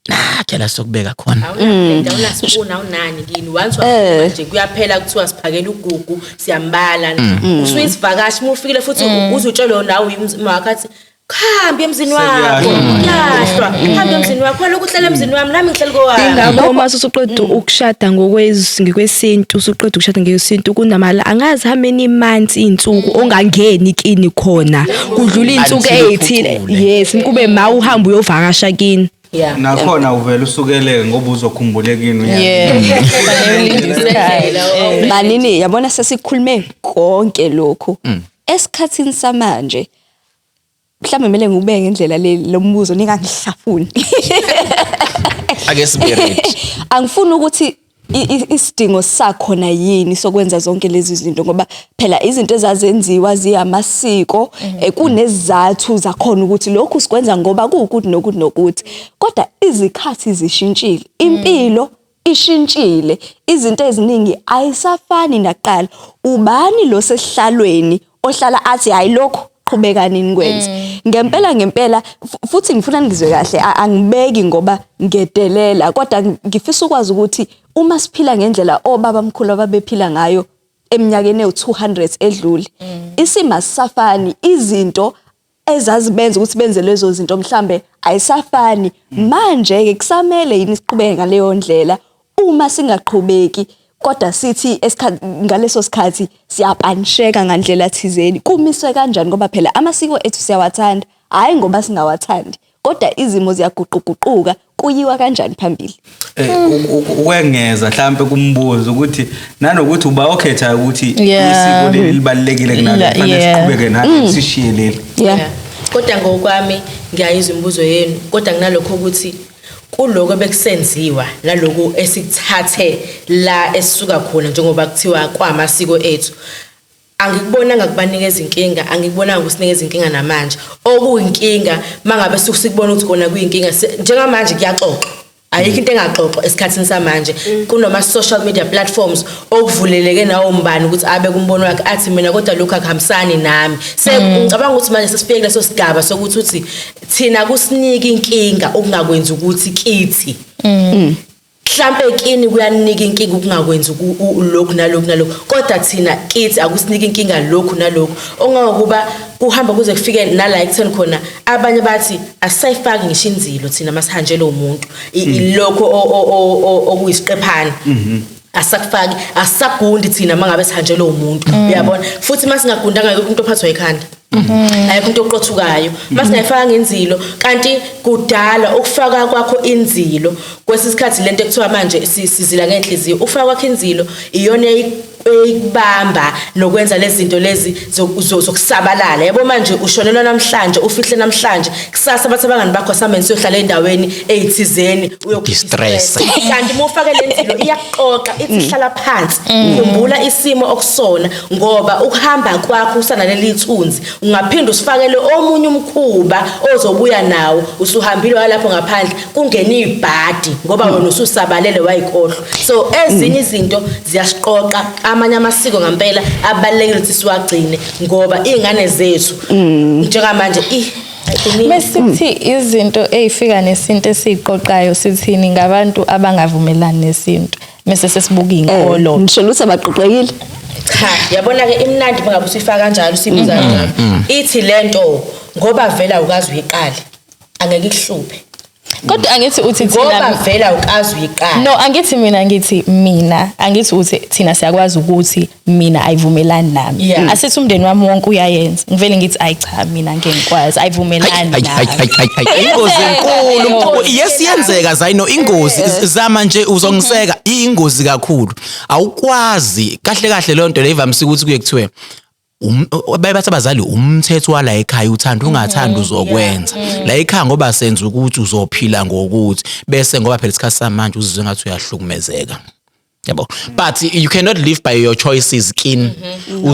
nakela sokubeka khona ndawula sifuna unani kini once manje kuyaphela kuthiwa siphakela ugugu siyambala usuyisivakashi mufikile futhi uzutshelo nawe umzima wakhe Khamba emzini wakho. Yahlwa. Khamba emzini wakho. Lokhu uhlela emzini wami nami ngihleli kowami. Ingakho mase usuqeda ukushada ngokwesintu usuqeda ukushada ngokwesintu kunamala angazi how many months insuku ongangeni kini khona kudlula insuku ezithile yes kube ma uhamba uyovakasha kini nakhona uvela usukeleke ngoba uzokhumbulekini manini yabona sesikhulume konke lokho esikhathini samanje mhlambe kumele ngubeke indlela lombuzo ningangihlafuni ake spirit angifuni ukuthi isidingo sakhona yini sokwenza zonke lezi zinto ngoba phela izinto ezazenziwa ziyamasiko kunezathu zakhona ukuthi lokhu sikwenza ngoba kuukuthi nokuthi kodwa izikhathi zishintshile impilo ishintshile izinto eziningi ayisafani naqala ubani lo sesihlalweni ohlala athi hayi lokho qhubekani nikwenza ngempela futhi ngifuna ngizwe kahle angibeki ngoba ngedelela kodwa ngifisa ukwazi ukuthi uma siphila ngendlela obaba mkhulu ababephila ngayo eminyakeni ewu200 edlule isima safani izinto ezazibenza ukuthi benze lezo zinto mhlambe ayisafani manje ke kusamele yini siqhubeke ngaleyo ndlela uma singaqhubeki kodwa sithi ngaleso sikhathi siyapanisheka ngandlela thizeni kumiswe kanjani ngoba phela amasiko ethu siyawathanda hayi ngoba singawathandi kodwa izimo ziyaguquguquka kuyiwa kanjani phambili ukwengeza mhlambe kumbuzo ukuthi nanokuthi uba okhetha ukuthi isiko leli libalekile kunalo kufanele siqhubeke nalo sishiye leli kodwa ngokwami ngiyayizwa imibuzo yenu kodwa kunalokho ukuthi kuloko bekusenziwa naloko esikuthathe la esisuka khona njengoba kuthiwa kwamasiko ethu angikubona ngakubanikeza inkinga angikubona ngokusinikeza inkinga namanje okuyinkinga mangabe sikubona ukuthi kona kuyinkinga njengamanje kuyaxoxwa ayikho into engaxoxwa esikhathini samanje kunoma social media platforms okuvuleleke nawo mbani ukuthi abe kumbono wakhe athi mina kodwa lokho akuhambisani nami ngicabanga ukuthi manje sesifike leso sigaba sokuthi uthi thina kusinika inkinga okungakwenza ukuthi kithi mhlambe kini kuyanika inkinga ukungakwenza lokhu nalokhu kodwa thina kithi akusinika inkinga lokhu nalokhu ongakuba kuhamba kuze kufike nala ekutheni khona abanye bathi asayifaki ngisho inzilo thina masihanjele umuntu ilokho okuyisiqephana asakufaki asagundi thina mangabe sihanjele umuntu uyabona futhi masingagundanga umuntu ophathwa ekhanda ayikho into oqothukayo masingayifaka ngenzilo kanti kudala ukufaka kwakho inzilo kwesisikhathi lento ekuthiwa manje sizila ngenhliziyo ufaka kwakho inzilo iyona eyibamba nokwenza lezi zinto lezi zokusabalala yabo manje ushonelwa namhlanje ufihle namhlanje kusasa bathi abangani bakho asameni siyohlala endaweni eyithizeni uyokudistress kanti mufake lenzilo iyaxoxa ithi hlala phansi khumbula isimo okusona ngoba ukuhamba kwakho usana leli ithunzi ungaphinda usifakele omunye umkhuba ozobuya nawo usuhambile lapho ngaphandle kungena ibhadi ngoba wena ususabalele wayikhohlwa so ezinye izinto ziyasiqoqa amanye amasiko ngempela abalekile ukuthi siwagcine ngoba izingane zethu njengamanje Mesithi izinto ezifika nesinto esiqoqayo sithini ngabantu abangavumelani nesinto mase sesibuka inkolo ngisho ukuthi abaqoqekile yabona ke imnandi bengabe usifaka kanjalo sibuza kanjalo ithi lento ngoba vela ukazi uyiqala angeke ikuhluphe kodwa angithi uthi ngoba vela ukazi uyiqala no angithi mina angithi uthi thina siyakwazi ukuthi mina ayivumelani nami asithi umndeni wami wonke uyayenza ngivele ngithi ayi cha mina ngeke ngikwazi ayivumelani nami ingozi enkulu yesiyenzeka zayino ingozi zama nje uzongiseka ingozi kakhulu awukwazi kahle le nto leyivamise ukuthi kuye kuthiwe bathi abazali umthetho wala ekhaya uthanda ungathanda uzokwenza la ekhaya ngoba senza ukuthi uzophila ngokuthi bese ngoba phela isikhathi samanje uzizwe ngathi uyahlukumezeka yabo but you cannot live by your choices kin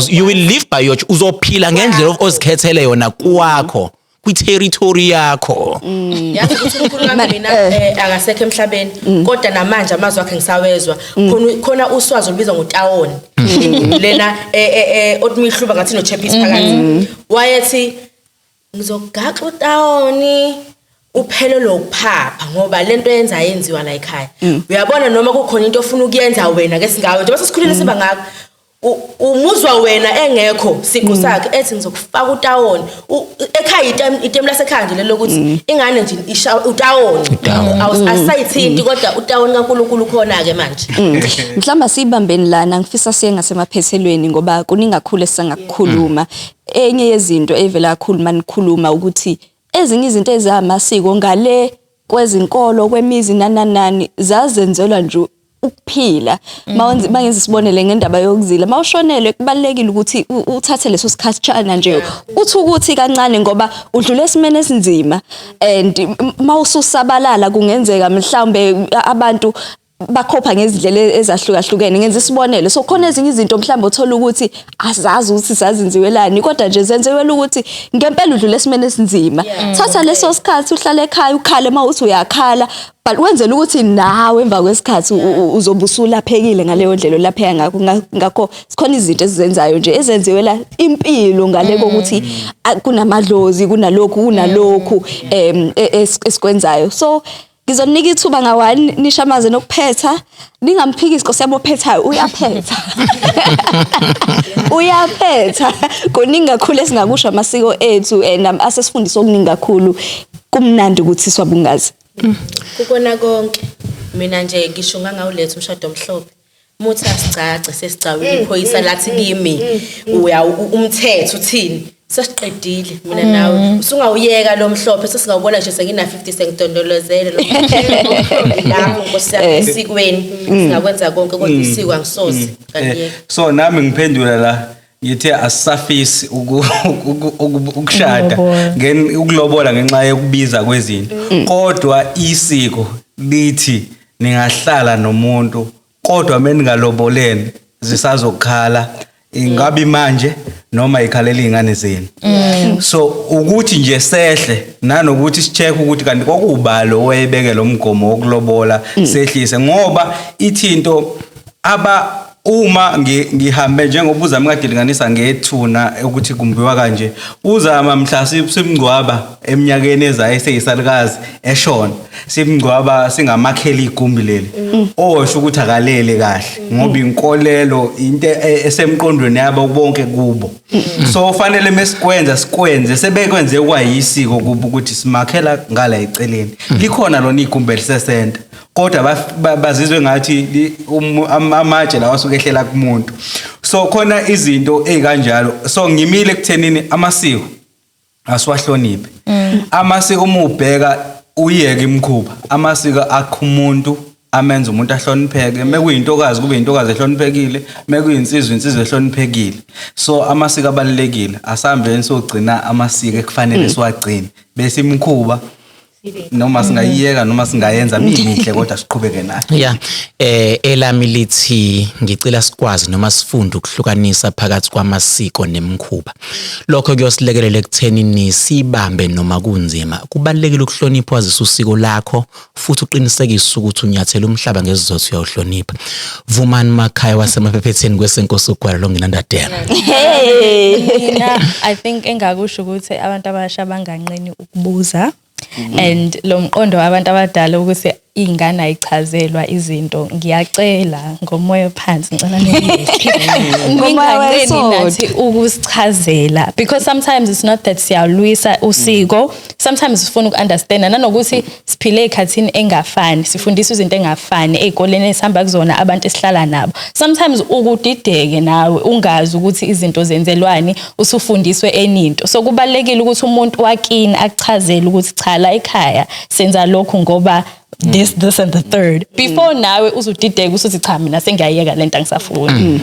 you will live by your uzophila ngendlela ozikhethele yona kwakho kwi-territory yakho yazi ukuthi uNkulunkulu mina akasekho emhlabeni kodwa namanje amazwi akhe ngisawezwa khona uswazi olubizwa ngotawoni lena othimihluba ngathi noChapis phakathi wayethi ngizogaxa utawoni uphelelo ukuphapha ngoba lento yenziwa la ekhaya uyabona noma kukhona into ofuna ukuyenza wena ke singawe njengoba sesikhulile siba ngakho umuzwa wena engekho siqu sakhe ethi ngizokufaka utawoni ekhaya item lasekhaya nje lokuthi ingane nje isha utawoni asayithinti kodwa utawoni kaNkulunkulu khona ke manje mhlamba sibambeni lana ngifisa siye ngasemaphethelweni ngoba kuningi kakhulu esangakukhuluma enye yezinto evela kakhulu manikhuluma ukuthi ezinye izinto ezamasiko ngale kwezinkolo kwemizi nananani zazenzelwa nje ukuphila mangenza isibonele ngendaba yokuzila mawushonelwe kubalekile ukuthi uthathe leso sikhatshana nje uthi ukuthi kancane ngoba udlule esimene esinzima and mawususabalala kungenzeka mhlawumbe abantu bakhopha ngezindlela ezahlukahlukene ngenza isibonelo so khona ezinye izinto mhlawumbe uthola ukuthi azazi ukuthi zazenziwelani kodwa nje zenziwela ukuthi ngempela udlule esimene esinzima thatha leso sikhathi uhlale ekhaya ukhale mawuthi uyakhala but wenzela ukuthi nawe emva kwesikhathi uzobe usulaphekile ngaleyo ndlela lapheka ngakho sikhona izinto esizenzayo nje ezenziwela impilo ngale kokuthi kunamadlozi kunalokhu esikwenzayo so ngizonika ithuba ngawani nishamaze nokuphetha ningamphikisi Nkosi yami ophethayo uyaphetha kuningi kakhulu esingakusho amasiko ethu asesifundisa okuningi kakhulu kumnandi ukuthi swabungazi kukona konke mina nje ngisho ngangawuletha umshado omhlophe muthi asicace sesicawile iphoyisa lathi kimi uya umthetho uthini sesiqedile mina nawe usungawuyeka lo mhlophe sesingawubona nje sengina 50 sengidondolozele lo lapho Nkosi yami esikweni singakwenza konke kodwa isiko angisoze kanti so nami ngiphendula la yithe asafisi ukushada ukulobola ngenxa yokubiza kwezinto kodwa isiko lithi ningahlala nomuntu kodwa meningaloboleni zisazokhala ingabi manje noma ikhalela izingane zenu so ukuthi nje sehle nanokuthi sicheck ukuthi kanti kwakubalo wayebekela umgomo wokulobola sehlise ngoba ithinto uma ngihambe njengobuza mngadilinganisa ngethuna ukuthi kumbiwa kanje uzama mhla simngcwaba eminyakeni ezayo seyisalukazi eshona simngcwaba singamakheli igumbi leli osho ukuthi akalele kahle ngoba inkolelo into esemqondweni yabo bonke kubo so fanele mesikwenze sebekwenze kwayisiko kubo ukuthi simakhela ngala eceleni likhona lona igumbi lisesenta kodwa bazizwe ngathi amatshe lawa asuke ehlela kumuntu so khona izinto ezikanjalo so ngimile ekuthenini amasiko asiwahloniphe amasiko uma ubheka uyeke imkhuba amasiko akho umuntu amenza umuntu ahlonipheke mekuyintokazi kube intokazi ehloniphekile mekuyinsizwa ehloniphekile so amasiko abalekile asihambeni sogcina amasiko ekufanele siwagcine bese imkhuba noma singayiyeka noma singayenza mihle kodwa siqhubeke nayo yeah elami lithi ngicela sikwazi noma sifunde ukuhlukanisa phakathi kwamasiko nemikhuba lokho kuyosilekelela ekuthenini sibambe noma kunzima kubalekile ukuhlonipha wazisa usiko lakho futhi uqinisekise ukuthi unyathela umhlaba ngezizothu uyawuhlonipha Vumani Makhaya wasemaphetheni kwesenkosi ugwala longinandadela mina I think engakusho ukuthi abantu abasha banganqeni ukubuza and lo mqondo wabantu abadala ukuthi ingane ayichazelwa izinto ngiyacela ngomoya phansi ngicela nathi ukusichazela because sometimes it's not that siyalwisa usiko sometimes sifuna ukunderstand nanokuthi siphile ekhathini engafani sifundisa izinto engafani ezikoleni esihamba kuzona abantu esihlala nabo sometimes ukudideke nawe ungazi ukuthi izinto zenzelwani usufundiswe eninto so kubalekile ukuthi umuntu wakini akuchazele ukuthi cha la ekhaya senza lokho ngoba this and the third before nawe uzudideka usuthi cha mina sengiyayeka lento angisafuni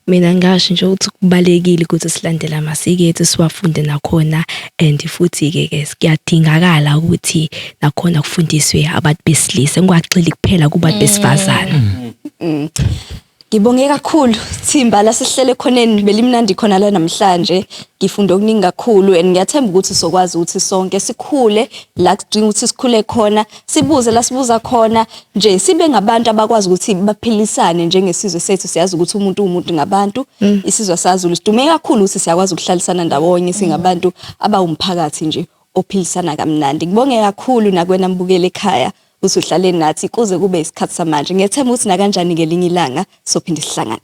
mina ngasho nje ukuthi kubalekile ukuthi silandele amasiko ethu siwafunde nakhona and futhi ke kuyadingakala ukuthi nakhona kufundiswe abantu besilisa ngwagxili kuphela kubantu besifazana Ngibonge kakhulu Thimba la Sihleli Ekhoneni belimnandi khona la namhlanje ngifunda okuningi kakhulu and ngiyathemba ukuthi sokwazi ukuthi sonke sikhule la kudinga ukuthi sikhule khona sibuze la sibuza khona nje sibe ngabantu abakwazi ukuthi baphilisane njengesizwe sethu siyazi ukuthi umuntu ngabantu isizwe saZulu sidume kakhulu ukuthi siyakwazi ukuhlalisana ndawonye singabantu abawumphakathi nje ophilisana kamnandi ngibonge kakhulu nakwena mbukele ekhaya usuhlale nathi kuze kube isikhathi samanje ngiyethemba ukuthi na kanjani ngelinye ilanga sophinde sihlangane